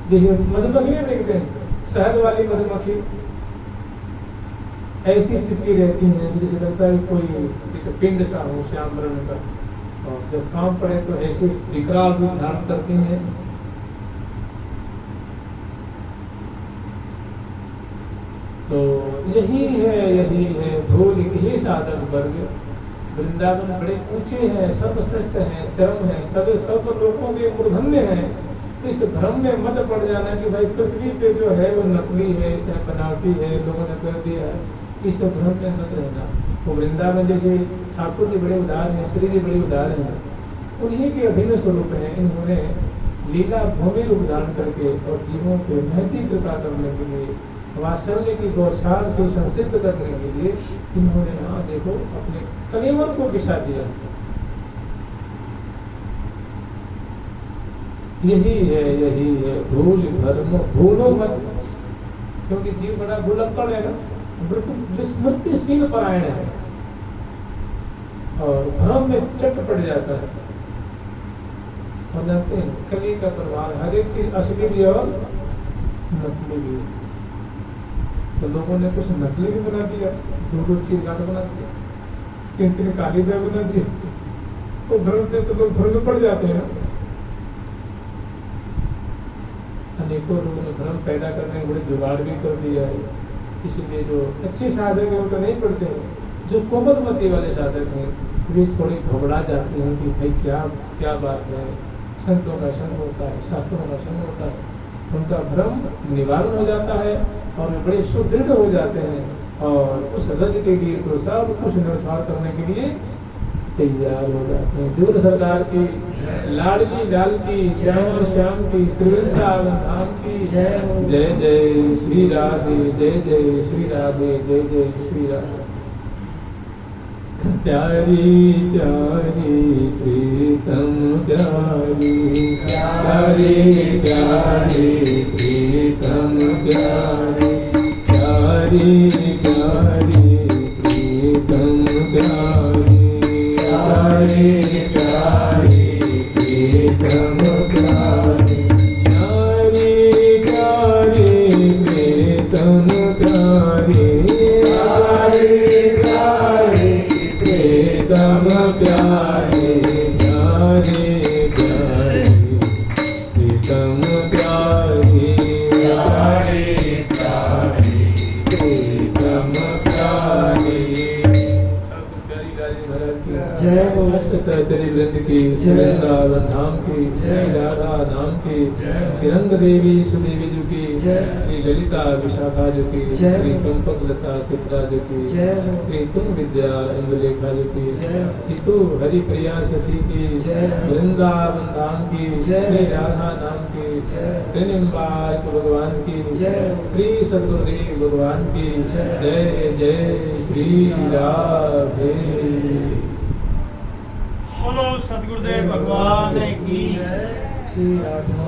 [SPEAKER 1] जैसे मधुमक्खी देखते हैं शहद वाली मधुमक्खी ऐसी चिपकी रहती हैं कि जैसे लगता है कोई एक पिंड सा हो श्याम वर्ण का, और जब काम पड़े तो ऐसे विकराल रूप धारण करती हैं। तो यही है भूल ही साधन वर्ग। वृंदावन बड़े ऊंचे हैं, सर्वश्रेष्ठ हैं, चरम है, सब लोगों के मूर्धन्य हैं। तो इस भ्रम में मत पड़ जाना कि भाई पृथ्वी पे जो है वो नकली है, चाहे बनावटी है, लोगों ने कर दिया है, इस भ्रम में मत रहना। वो वृंदावन जैसे ठाकुर जी बड़े उदार हैं, श्री जी बड़े उदार हैं, उन्हीं के अभिन्न स्वरूप हैं। इन्होंने लीला भूमि रूप धारण करके और जीवों पे महती कृपा करने के लिए, वात्सल्य की गौशाल से संसिद्ध करने के लिए इन्होंने यहाँ देखो अपने कलेवर को बिछा दिया। यही है भूल भरम, भूलो मत, क्योंकि जीव बड़ा भूलक्कड़ है ना, स्मृतिशील परायण है और भ्रम में चट पड़ जाता है। और जानते हैं कली का प्रभाव, हर एक चीज असली भी और नकली भी। तो लोगों ने कुछ नकली भी बना दिया, दो चीज गाट बना दिया, कितने काली भी बना दिया, तो भ्रम में तो लोग भ्रम में पड़ जाते हैं। अनेकों लोगों ने भ्रम पैदा करने के बड़े जुगाड़ भी कर दिया है। इसीलिए जो अच्छे साधक हैं वो तो नहीं पढ़ते हैं, जो कोमलमती वाले साधक हैं वे थोड़े घबरा जाते हैं कि भाई क्या बात है, संतों का संग होता है, शास्त्रों का संग होता है, उनका भ्रम निवारण हो जाता है और वे बड़े सुदृढ़ हो जाते हैं और उस रज के लिए तो सब कुछ निस्वार करने के लिए तैयार हो जाते हैं। जोर सरकार की लाडली लाल की, श्याम श्याम की, श्री वृंदावन धाम की जय जय श्री राधे, जय जय श्री राधे, जय जय श्री राधे। प्यारी प्यारी प्रीतम प्यारी, प्यारी प्यारी प्रीतम प्यारी, प्यारी प्यारी प्रीतम प्यारी, प्यारी प्यारी प्रीतम प्यारी, प्यारी प्यारी प्रीतम प्यारी, प्यारी प्यारी प्रीतम प्यारी, प्यारी प्यारी प्रीतम प्यारी, प्यारी प्यारी प्रीतम प्यारी। जय हो सहचरी वृंद की, वृंदावन धाम की, श्री राधा धाम की, तिरंग देवी सुदेवी जी की, श्री ललिता विशाखा जी की, श्री चंपक लता चित्रा जी की, श्री तुंग विद्या इंदुलेखा जी की, हितु हरि प्रिया सखी की, वृंदावन धाम की, श्री राधा नाम की, प्रेमबाग भगवान की, श्री सदगुरुदेव भगवान की जय जय श्री राधे।
[SPEAKER 2] बोलो सदगुरुदेव भगवान की।
[SPEAKER 1] श्री राधा